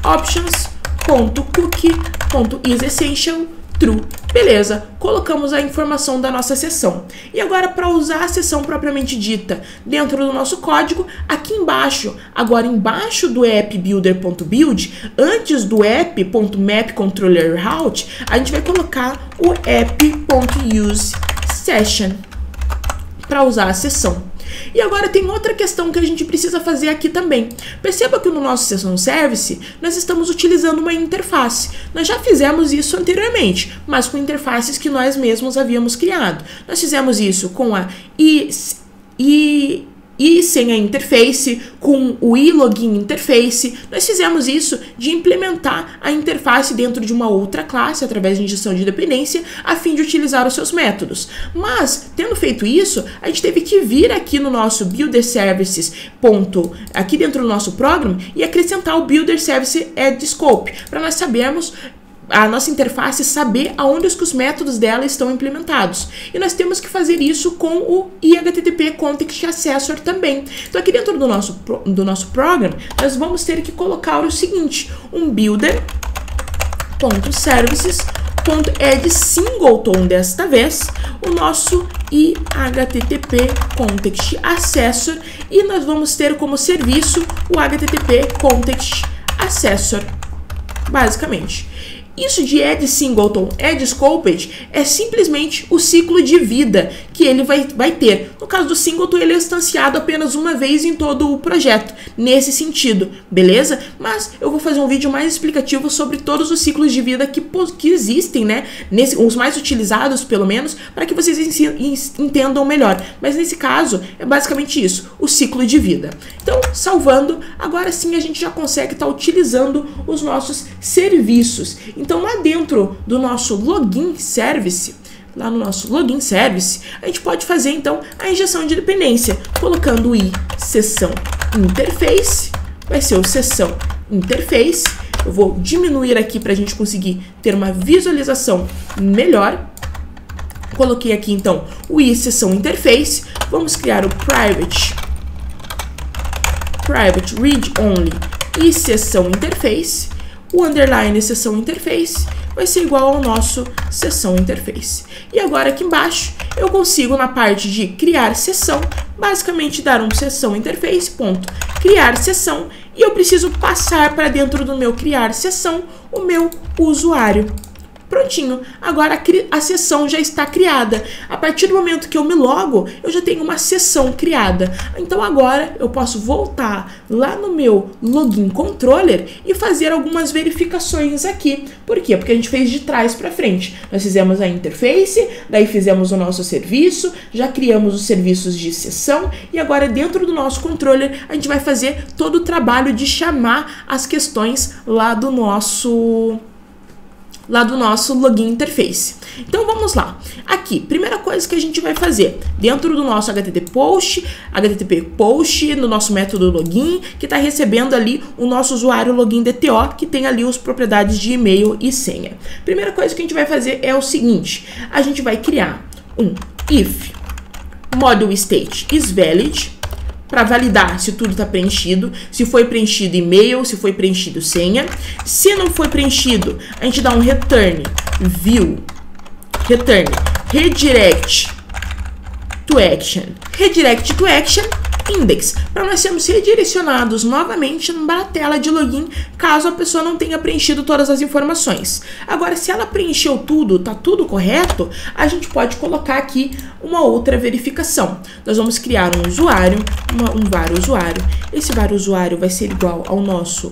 options.cookie.isEssential true. Beleza, colocamos a informação da nossa seção. E agora para usar a seção propriamente dita dentro do nosso código, aqui embaixo, agora embaixo do appbuilder.build, antes do app.mapControllerRoute, a gente vai colocar o app.useSession para usar a seção. E agora tem outra questão que a gente precisa fazer aqui também. Perceba que no nosso Session Service nós estamos utilizando uma interface. Nós já fizemos isso anteriormente, mas com interfaces que nós mesmos havíamos criado. Nós fizemos isso com a senha interface, com o login interface. Nós fizemos isso de implementar a interface dentro de uma outra classe através de injeção de dependência a fim de utilizar os seus métodos. Mas, tendo feito isso, a gente teve que vir aqui no nosso builder services aqui dentro do nosso program e acrescentar o builder service add scope para nós sabermos a nossa interface saber aonde os métodos dela estão implementados. E nós temos que fazer isso com o HTTP Context Accessor também. Então aqui dentro do nosso program, nós vamos ter que colocar o seguinte, um builder.services.add singleton desta vez, o nosso HTTP Context Accessor, e nós vamos ter como serviço o HTTP Context Accessor, basicamente. Isso de add singleton, add scoped, é simplesmente o ciclo de vida que ele vai ter. No caso do singleton, ele é instanciado apenas uma vez em todo o projeto, nesse sentido, beleza? Mas eu vou fazer um vídeo mais explicativo sobre todos os ciclos de vida que existem, né? Os mais utilizados, pelo menos, para que vocês entendam melhor. Mas nesse caso, é basicamente isso, o ciclo de vida. Então, salvando, agora sim a gente já consegue estar utilizando os nossos serviços. Então, lá dentro do nosso login service, a gente pode fazer então a injeção de dependência, colocando o sessão interface, vai ser o sessão interface. Eu vou diminuir aqui para a gente conseguir ter uma visualização melhor. Coloquei aqui então o sessão interface, vamos criar o private read only e sessão interface. O underline sessão interface vai ser igual ao nosso sessão interface. E agora aqui embaixo eu consigo, na parte de criar sessão, basicamente dar um sessão interface ponto criar sessão e eu preciso passar para dentro do meu criar sessão o meu usuário. Prontinho, agora a sessão já está criada. A partir do momento que eu me logo, eu já tenho uma sessão criada. Então agora eu posso voltar lá no meu login controller e fazer algumas verificações aqui. Por quê? Porque a gente fez de trás para frente. Nós fizemos a interface, daí fizemos o nosso serviço, já criamos os serviços de sessão e agora dentro do nosso controller a gente vai fazer todo o trabalho de chamar as questões lá do nosso login interface. Então vamos lá. Aqui, primeira coisa que a gente vai fazer, dentro do nosso HTTP post, no nosso método login, que está recebendo ali o nosso usuário login DTO, que tem ali as propriedades de e-mail e senha. Primeira coisa que a gente vai fazer é o seguinte, a gente vai criar um if module state is valid, para validar se tudo está preenchido, se foi preenchido e-mail, se foi preenchido senha. Se não foi preenchido, a gente dá um return redirect to action index, para nós sermos redirecionados novamente para a tela de login, caso a pessoa não tenha preenchido todas as informações. Agora, se ela preencheu tudo, tá tudo correto, a gente pode colocar aqui uma outra verificação. Nós vamos criar um usuário, um var usuário. Esse var usuário vai ser igual ao nosso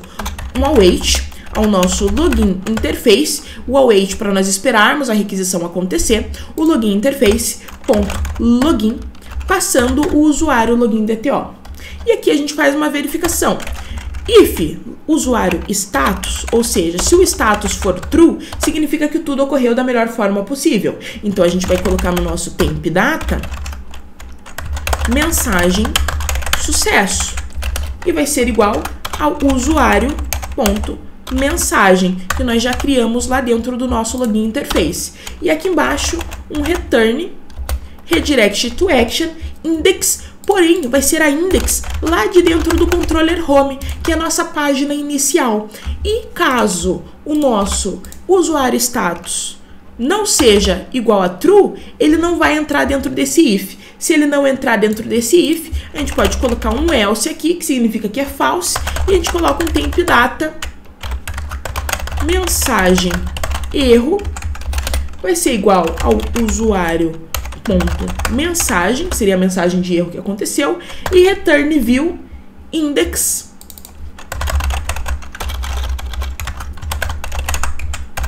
await, ao nosso login interface, o await para nós esperarmos a requisição acontecer, o login interface.login, passando o usuário login DTO. E aqui a gente faz uma verificação. If usuário status, ou seja, se o status for true, significa que tudo ocorreu da melhor forma possível. Então a gente vai colocar no nosso temp data mensagem sucesso e vai ser igual ao usuário.mensagem que nós já criamos lá dentro do nosso login interface. E aqui embaixo um return redirect to action index, porém vai ser a index lá de dentro do controller home, que é a nossa página inicial. E caso o nosso usuário status não seja igual a true, ele não vai entrar dentro desse if. Se ele não entrar dentro desse if, a gente pode colocar um else aqui, que significa que é false, e a gente coloca um temp data mensagem erro vai ser igual ao usuário.mensagem, que seria a mensagem de erro que aconteceu, e return view index,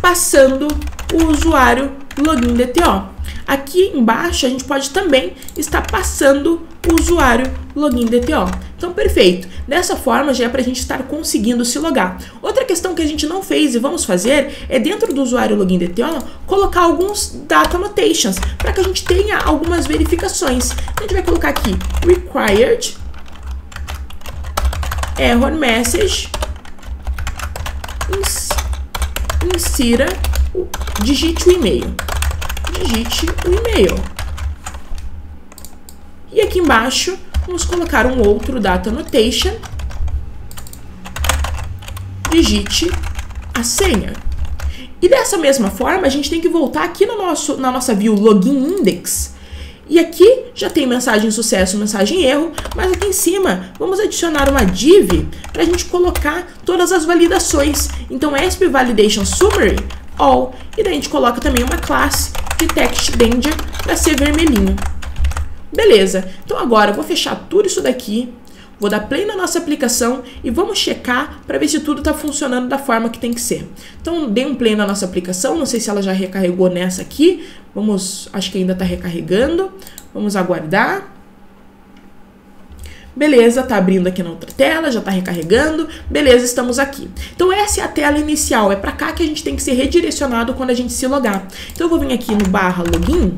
passando o usuário login DTO. Aqui embaixo a gente pode também estar passando o usuário login DTO. Então, perfeito. Dessa forma já é para a gente estar conseguindo se logar. Outra questão que a gente não fez e vamos fazer é dentro do usuário login DTO colocar alguns data annotations para que a gente tenha algumas verificações. A gente vai colocar aqui required error message, insira, digite o e-mail. E aqui embaixo vamos colocar um outro data annotation, digite a senha. E dessa mesma forma a gente tem que voltar aqui no na nossa view login index. E aqui já tem mensagem sucesso, mensagem erro, mas aqui em cima vamos adicionar uma div para a gente colocar todas as validações. Então, ASP Validation Summary, all, e daí a gente coloca também uma classe Detect Danger para ser vermelhinho. Beleza, então agora eu vou fechar tudo isso daqui, vou dar play na nossa aplicação e vamos checar para ver se tudo está funcionando da forma que tem que ser. Então, dei um play na nossa aplicação, não sei se ela já recarregou nessa aqui, acho que ainda está recarregando, vamos aguardar. Beleza, tá abrindo aqui na outra tela, já tá recarregando, beleza, estamos aqui. Então essa é a tela inicial, é para cá que a gente tem que ser redirecionado quando a gente se logar. Então eu vou vir aqui no /login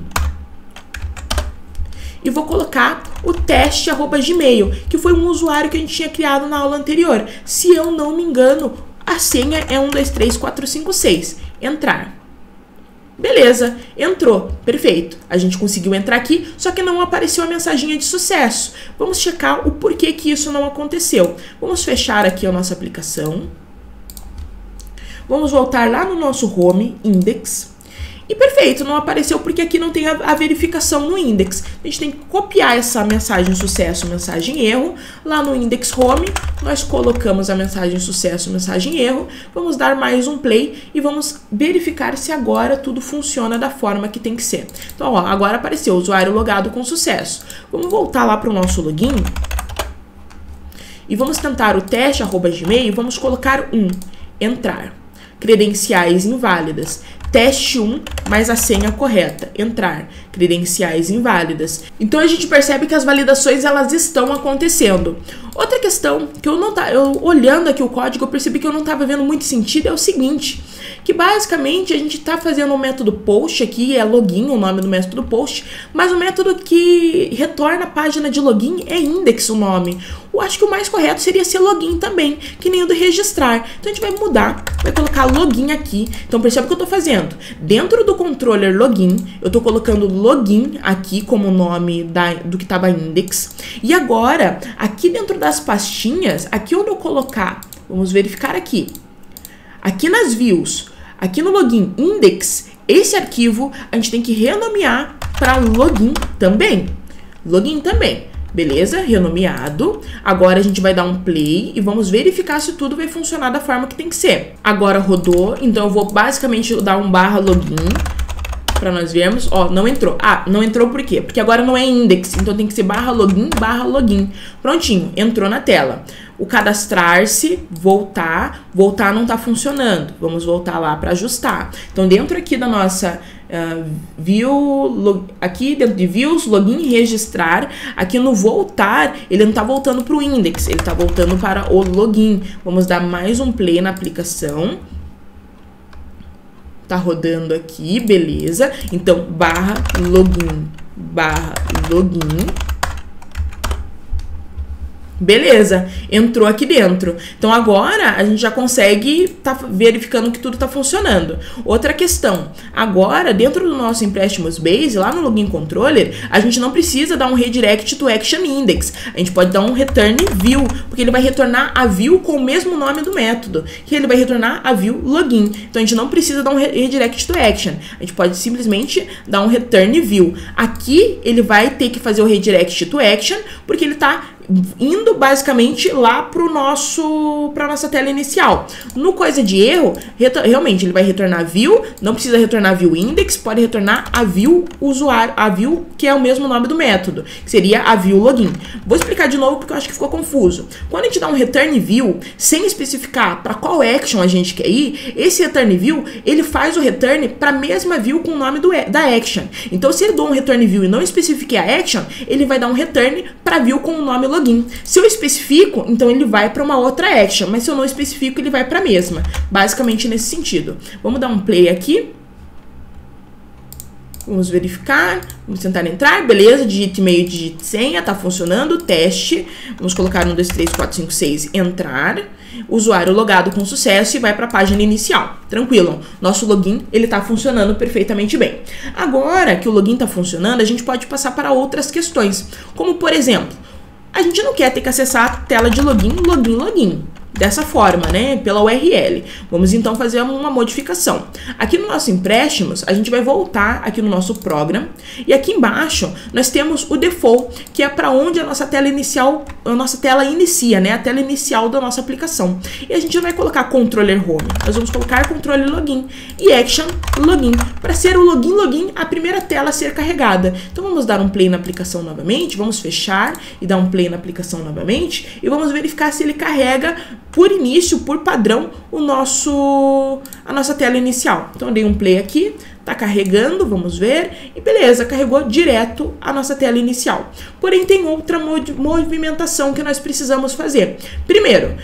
e vou colocar o teste@gmail, que foi um usuário que a gente tinha criado na aula anterior. Se eu não me engano, a senha é 123456. Entrar. Beleza, entrou, perfeito. A gente conseguiu entrar aqui, só que não apareceu a mensaginha de sucesso. Vamos checar o porquê que isso não aconteceu. Vamos fechar aqui a nossa aplicação. Vamos voltar lá no nosso home index. E perfeito, não apareceu porque aqui não tem a verificação no index. A gente tem que copiar essa mensagem sucesso, mensagem erro, lá no index home, nós colocamos a mensagem sucesso, mensagem erro, vamos dar mais um play e vamos verificar se agora tudo funciona da forma que tem que ser. Então, ó, agora apareceu usuário logado com sucesso. Vamos voltar lá para o nosso login e vamos tentar o teste @gmail, vamos colocar entrar. Credenciais inválidas. Teste 1, mais a senha correta. Entrar. Credenciais inválidas. Então a gente percebe que as validações elas estão acontecendo. Outra questão que eu olhando aqui o código, eu percebi que eu não estava vendo muito sentido é o seguinte, que basicamente a gente está fazendo um método post aqui, é login, o nome do método post, mas o método que retorna a página de login é index o nome. Eu acho que o mais correto seria ser login também, que nem o do registrar. Então a gente vai mudar, vai colocar login aqui. Então percebe o que eu estou fazendo. Dentro do controller login, eu estou colocando login aqui como nome do que estava index. E agora, aqui dentro das pastinhas, aqui onde eu colocar, vamos verificar aqui. Aqui nas views, aqui no login index, esse arquivo a gente tem que renomear para login também. Login também. Beleza? Renomeado. Agora a gente vai dar um play e vamos verificar se tudo vai funcionar da forma que tem que ser. Agora rodou, então eu vou basicamente dar um /login para nós vermos. Ó, não entrou. Ah, não entrou por quê? Porque agora não é index, então tem que ser /login. Prontinho, entrou na tela. O cadastrar-se, voltar não tá funcionando. Vamos voltar lá para ajustar. Então dentro aqui da nossa aqui dentro de views, login e registrar, aqui no voltar, ele não tá voltando para o index, ele tá voltando para o login. Vamos dar mais um play na aplicação. Tá rodando aqui, beleza. Então, /login. Beleza, entrou aqui dentro. Então agora a gente já consegue tá verificando que tudo está funcionando. Outra questão, agora dentro do nosso empréstimos base, lá no login controller, a gente não precisa dar um redirect to action index. A gente pode dar um return view, porque ele vai retornar a view com o mesmo nome do método, que ele vai retornar a view login. Então a gente não precisa dar um redirect to action. A gente pode simplesmente dar um return view. Aqui ele vai ter que fazer o redirect to action, porque ele está indo basicamente lá para nossa tela inicial. No coisa de erro, realmente ele vai retornar view, não precisa retornar view index, pode retornar a view usuário, a view que é o mesmo nome do método, que seria a view login. Vou explicar de novo porque eu acho que ficou confuso. Quando a gente dá um return view sem especificar para qual action a gente quer ir, esse return view ele faz o return para a mesma view com o nome da action. Então se ele dá um return view e não especifiquei a action, ele vai dar um return para view com o nome login. Se eu especifico, então ele vai para uma outra action, mas se eu não especifico, ele vai para a mesma. Basicamente nesse sentido. Vamos dar um play aqui. Vamos verificar, vamos tentar entrar, beleza, digite e-mail, digite senha, tá funcionando, teste, vamos colocar 1, 2, 3, 4, 5, 6, entrar, usuário logado com sucesso e vai para a página inicial, tranquilo, nosso login, ele tá funcionando perfeitamente bem. Agora que o login tá funcionando, a gente pode passar para outras questões, como por exemplo, a gente não quer ter que acessar a tela de login, dessa forma, né, pela URL. Vamos então fazer uma modificação. Aqui no nosso empréstimos, a gente vai voltar aqui no nosso program e aqui embaixo nós temos o default, que é para onde a nossa tela inicial, inicia, né, a tela inicial da nossa aplicação. E a gente vai colocar controller home. Nós vamos colocar controller login e action login, para ser o login a primeira tela a ser carregada. Então vamos dar um play na aplicação novamente, vamos fechar e dar um play na aplicação novamente e vamos verificar se ele carrega por início, por padrão, a nossa tela inicial. Então eu dei um play aqui, tá carregando, vamos ver, e beleza, carregou direto a nossa tela inicial. Porém tem outra movimentação que nós precisamos fazer. Primeiro,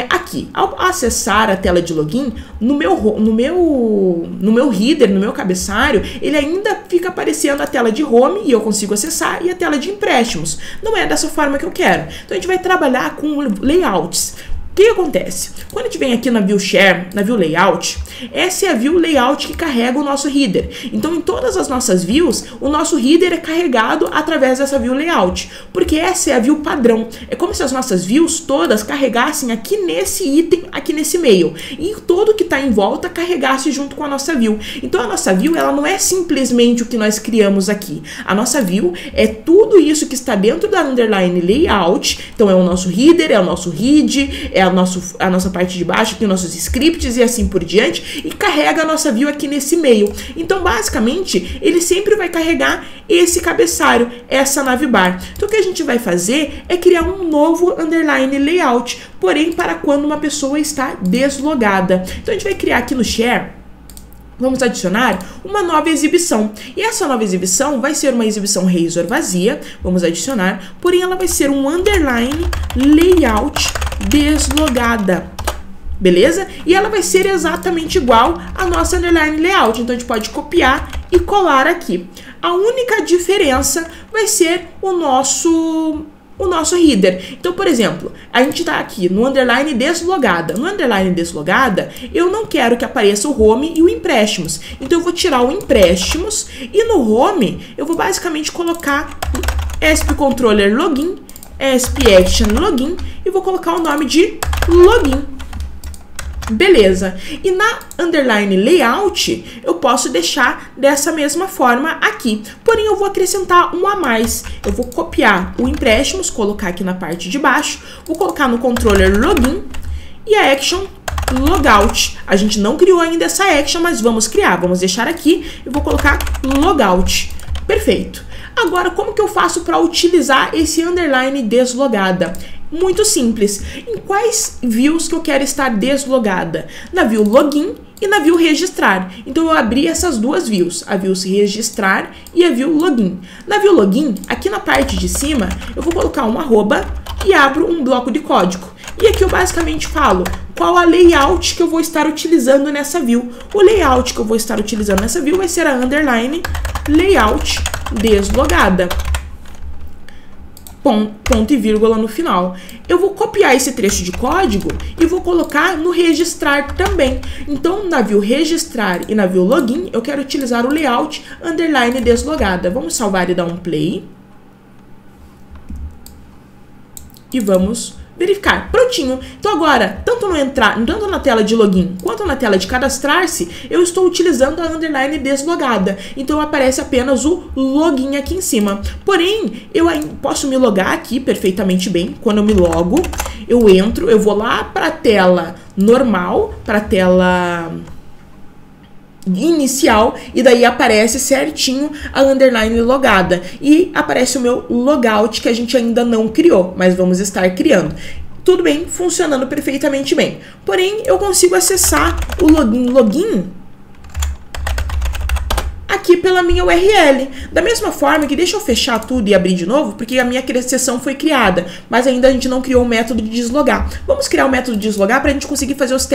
aqui, ao acessar a tela de login, no meu header, no meu cabeçalho, ele ainda fica aparecendo a tela de home e eu consigo acessar, e a tela de empréstimos. Não é dessa forma que eu quero. Então a gente vai trabalhar com layouts. O que acontece? Quando a gente vem aqui na View Share, na View Layout, essa é a View Layout que carrega o nosso header. Então, em todas as nossas views, o nosso header é carregado através dessa View Layout, porque essa é a view padrão. É como se as nossas views todas carregassem aqui nesse item, aqui nesse meio, e todo que está em volta carregasse junto com a nossa view. Então, a nossa view, ela não é simplesmente o que nós criamos aqui. A nossa view é tudo isso que está dentro da Underline Layout. Então, é o nosso header, é o nosso head, é a nossa parte de baixo, aqui nossos scripts e assim por diante, e carrega a nossa view aqui nesse meio. Então, basicamente, ele sempre vai carregar esse cabeçalho, essa navbar. Então, o que a gente vai fazer é criar um novo Underline Layout, porém, para quando uma pessoa está deslogada. Então, a gente vai criar aqui no Share, vamos adicionar uma nova exibição. E essa nova exibição vai ser uma exibição razor vazia, vamos adicionar, porém ela vai ser um Underline Layout deslogada. Beleza? E ela vai ser exatamente igual à nossa Underline Layout. Então, a gente pode copiar e colar aqui. A única diferença vai ser o nosso header. Então, por exemplo, a gente está aqui no Underline Deslogada. No Underline Deslogada, eu não quero que apareça o Home e o Empréstimos. Então, eu vou tirar o Empréstimos e no Home, eu vou basicamente colocar ESP Controller Login, ESP Action Login e vou colocar o nome de Login. Beleza, e na Underline Layout eu posso deixar dessa mesma forma aqui, porém eu vou acrescentar um a mais. Eu vou copiar o Empréstimos, colocar aqui na parte de baixo, vou colocar no Controller Login e a Action Logout. A gente não criou ainda essa Action, mas vamos criar. Vamos deixar aqui e vou colocar Logout. Perfeito. Agora, como que eu faço para utilizar esse Underline Deslogada? Muito simples. Em quais views que eu quero estar deslogada? Na view Login e na view Registrar. Então, eu abri essas duas views, a view Registrar e a view Login. Na view Login, aqui na parte de cima, eu vou colocar um arroba e abro um bloco de código. E aqui eu basicamente falo qual a layout que eu vou estar utilizando nessa view. O layout que eu vou estar utilizando nessa view vai ser a Underline Layout Deslogada. Ponto e vírgula no final. Eu vou copiar esse trecho de código e vou colocar no registrar também. Então, na view registrar e na view login, eu quero utilizar o layout Underline Deslogada. Vamos salvar e dar um play. E vamos verificar. Prontinho. Então agora, tanto na tela de login quanto na tela de cadastrar-se, eu estou utilizando a Underline Deslogada. Então aparece apenas o login aqui em cima. Porém, eu posso me logar aqui perfeitamente bem. Quando eu me logo, eu entro, eu vou lá para a tela normal, para a tela inicial, e daí aparece certinho a Underline logada e aparece o meu logout que a gente ainda não criou, mas vamos estar criando. Tudo bem, funcionando perfeitamente bem. Porém, eu consigo acessar o login aqui pela minha URL. Da mesma forma que, deixa eu fechar tudo e abrir de novo, porque a minha sessão foi criada, mas ainda a gente não criou o método de deslogar. Vamos criar o método de deslogar para a gente conseguir fazer os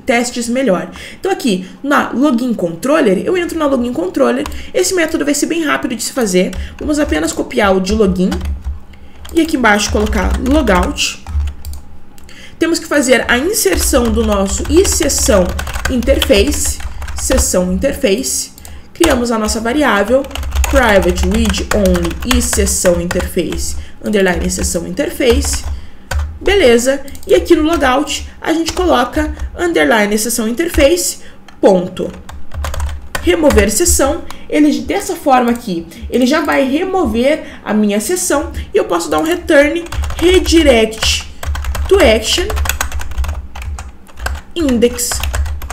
testes melhor. Então aqui, na Login Controller, eu entro na Login Controller. Esse método vai ser bem rápido de se fazer. Vamos apenas copiar o de Login e aqui embaixo colocar Logout. Temos que fazer a inserção do nosso sessão interface. Criamos a nossa variável private read only e sessão interface, underline sessão interface. Beleza. E aqui no logout a gente coloca underline sessão interface, ponto. Remover sessão. Ele, dessa forma aqui, ele já vai remover a minha sessão e eu posso dar um return redirect to action index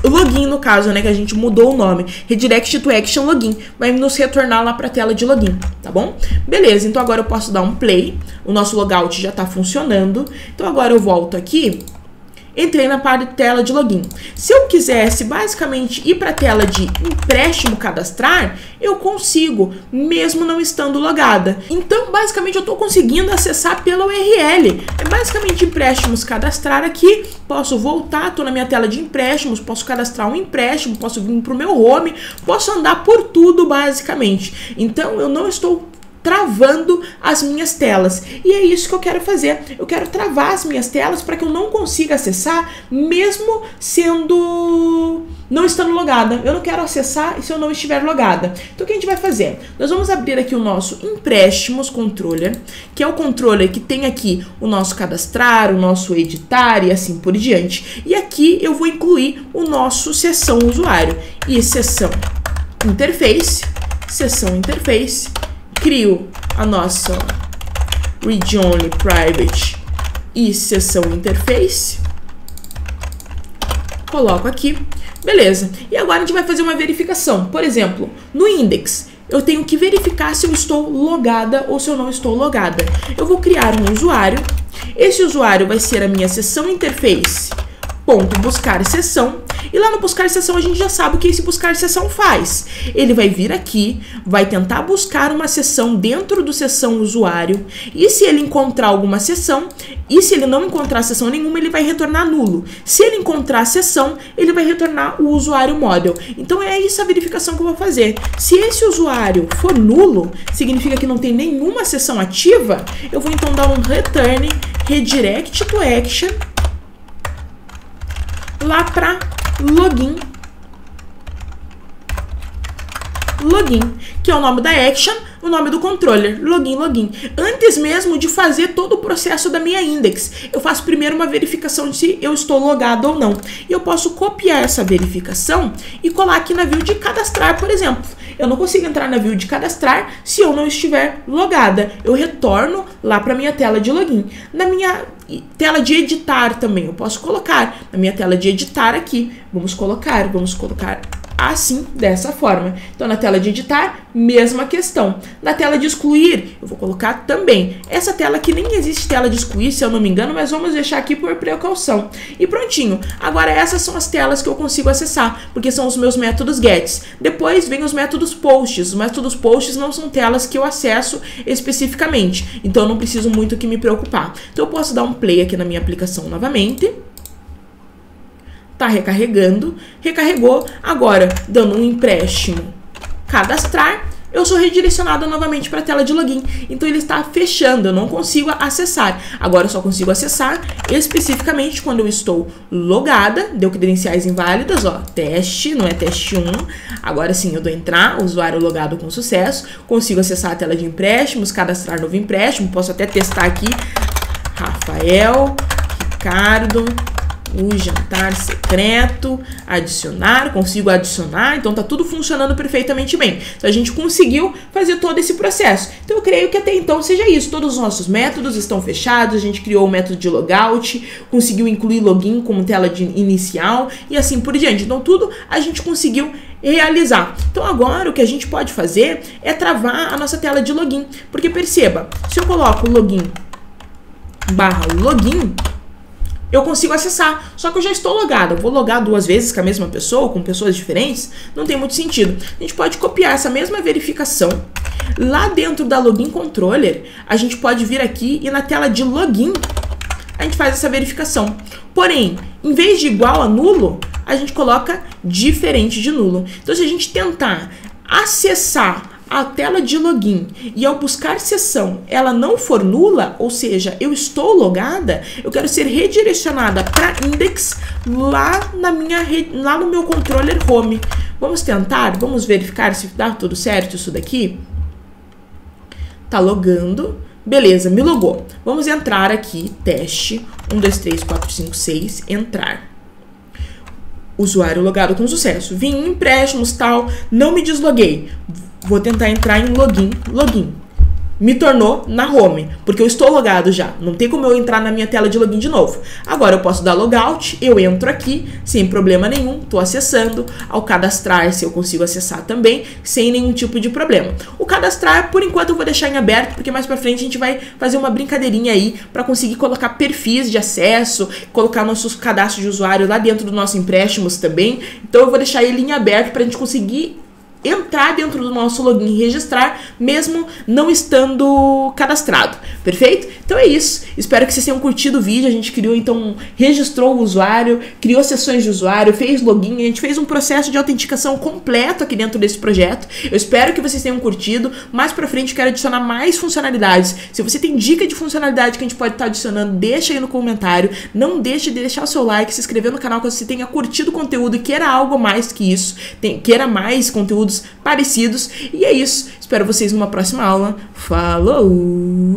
login, no caso, né, que a gente mudou o nome, redirect to action login, vai nos retornar lá para a tela de login, tá bom? Beleza, então agora eu posso dar um play, o nosso logout já está funcionando, então agora eu volto aqui, entrei na parte de tela de login. Se eu quisesse basicamente ir para a tela de empréstimo cadastrar, eu consigo, mesmo não estando logada. Então, basicamente, eu estou conseguindo acessar pela URL. É basicamente empréstimos cadastrar aqui, posso voltar, estou na minha tela de empréstimos, posso cadastrar um empréstimo, posso vir para o meu home, posso andar por tudo, basicamente. Então, eu não estou travando as minhas telas. E é isso que eu quero fazer. Eu quero travar as minhas telas para que eu não consiga acessar, mesmo não estando logada. Eu não quero acessar se eu não estiver logada. Então o que a gente vai fazer? Nós vamos abrir aqui o nosso empréstimos controller, que é o controller que tem aqui o nosso cadastrar, o nosso editar e assim por diante. E aqui eu vou incluir o nosso sessão usuário e sessão interface, crio a nossa read only private e sessão interface, coloco aqui, beleza. E agora a gente vai fazer uma verificação. Por exemplo, no index, eu tenho que verificar se eu estou logada ou se eu não estou logada. Eu vou criar um usuário. Esse usuário vai ser a minha sessão interface ponto buscar sessão, e lá no buscar sessão a gente já sabe o que esse buscar sessão faz. Ele vai vir aqui, vai tentar buscar uma sessão dentro do sessão usuário, e se ele encontrar alguma sessão, e se ele não encontrar sessão nenhuma, ele vai retornar nulo. Se ele encontrar sessão, ele vai retornar o usuário model. Então é essa a verificação que eu vou fazer. Se esse usuário for nulo, significa que não tem nenhuma sessão ativa, eu vou então dar um return redirect to action lá para login, que é o nome da action, o nome do controller, login. Antes mesmo de fazer todo o processo da minha index, eu faço primeiro uma verificação de se eu estou logado ou não. E eu posso copiar essa verificação e colar aqui na view de cadastrar, por exemplo. Eu não consigo entrar na view de cadastrar se eu não estiver logada. Eu retorno lá para minha tela de login. Na minha tela de editar também, eu posso colocar na minha tela de editar aqui. Vamos colocar assim, dessa forma. Então, na tela de editar, mesma questão. Na tela de excluir, eu vou colocar também. Essa tela aqui nem existe tela de excluir, se eu não me engano, mas vamos deixar aqui por precaução. E prontinho. Agora, essas são as telas que eu consigo acessar, porque são os meus métodos gets. Depois, vem os métodos posts. Os métodos posts não são telas que eu acesso especificamente. Então, eu não preciso muito que me preocupar. Então, eu posso dar um play aqui na minha aplicação novamente. Tá recarregando, recarregou, agora dando um empréstimo cadastrar, eu sou redirecionado novamente para a tela de login. Então ele está fechando, eu não consigo acessar. Agora eu só consigo acessar especificamente quando eu estou logada, deu credenciais inválidas, ó, teste, não é teste 1. Agora sim eu dou entrar, usuário logado com sucesso, consigo acessar a tela de empréstimos, cadastrar novo empréstimo, posso até testar aqui, Rafael, Ricardo, o jantar secreto, adicionar, consigo adicionar, então tá tudo funcionando perfeitamente bem. Então a gente conseguiu fazer todo esse processo. Então eu creio que até então seja isso, todos os nossos métodos estão fechados, a gente criou o método de logout, conseguiu incluir login como tela de inicial e assim por diante. Então tudo a gente conseguiu realizar. Então agora o que a gente pode fazer é travar a nossa tela de login, porque perceba, se eu coloco login /login, eu consigo acessar, só que eu já estou logado. Eu vou logar 2 vezes com a mesma pessoa, com pessoas diferentes, não tem muito sentido. A gente pode copiar essa mesma verificação. Lá dentro da Login Controller, a gente pode vir aqui e na tela de login, a gente faz essa verificação. Porém, em vez de igual a nulo, a gente coloca diferente de nulo. Então, se a gente tentar acessar a tela de login e ao buscar sessão ela não for nula, ou seja, eu estou logada, eu quero ser redirecionada para index lá no meu controller home. Vamos tentar, vamos verificar se dá tudo certo isso daqui. Tá logando, beleza, me logou. Vamos entrar aqui, teste 1, 2, 3, 4, 5, 6, entrar. Usuário logado com sucesso. Vim em empréstimos, tal, não me desloguei. Vou tentar entrar em login. Me tornou na home, porque eu estou logado já. Não tem como eu entrar na minha tela de login de novo. Agora eu posso dar logout, eu entro aqui, sem problema nenhum, estou acessando. Ao cadastrar-se eu consigo acessar também, sem nenhum tipo de problema. O cadastrar, por enquanto, eu vou deixar em aberto, porque mais pra frente a gente vai fazer uma brincadeirinha aí para conseguir colocar perfis de acesso, colocar nossos cadastros de usuário lá dentro do nosso empréstimos também. Então eu vou deixar ele em aberto para a gente conseguir entrar dentro do nosso login e registrar, mesmo não estando cadastrado, perfeito? Então é isso, espero que vocês tenham curtido o vídeo. A gente criou, então, registrou o usuário, criou sessões de usuário, fez login, a gente fez um processo de autenticação completo aqui dentro desse projeto. Eu espero que vocês tenham curtido. Mais pra frente eu quero adicionar mais funcionalidades. Se você tem dica de funcionalidade que a gente pode estar adicionando, deixa aí no comentário. Não deixe de deixar o seu like, se inscrever no canal caso você tenha curtido o conteúdo e queira algo mais que isso, queira mais conteúdos parecidos. E é isso, espero vocês numa próxima aula. Falou!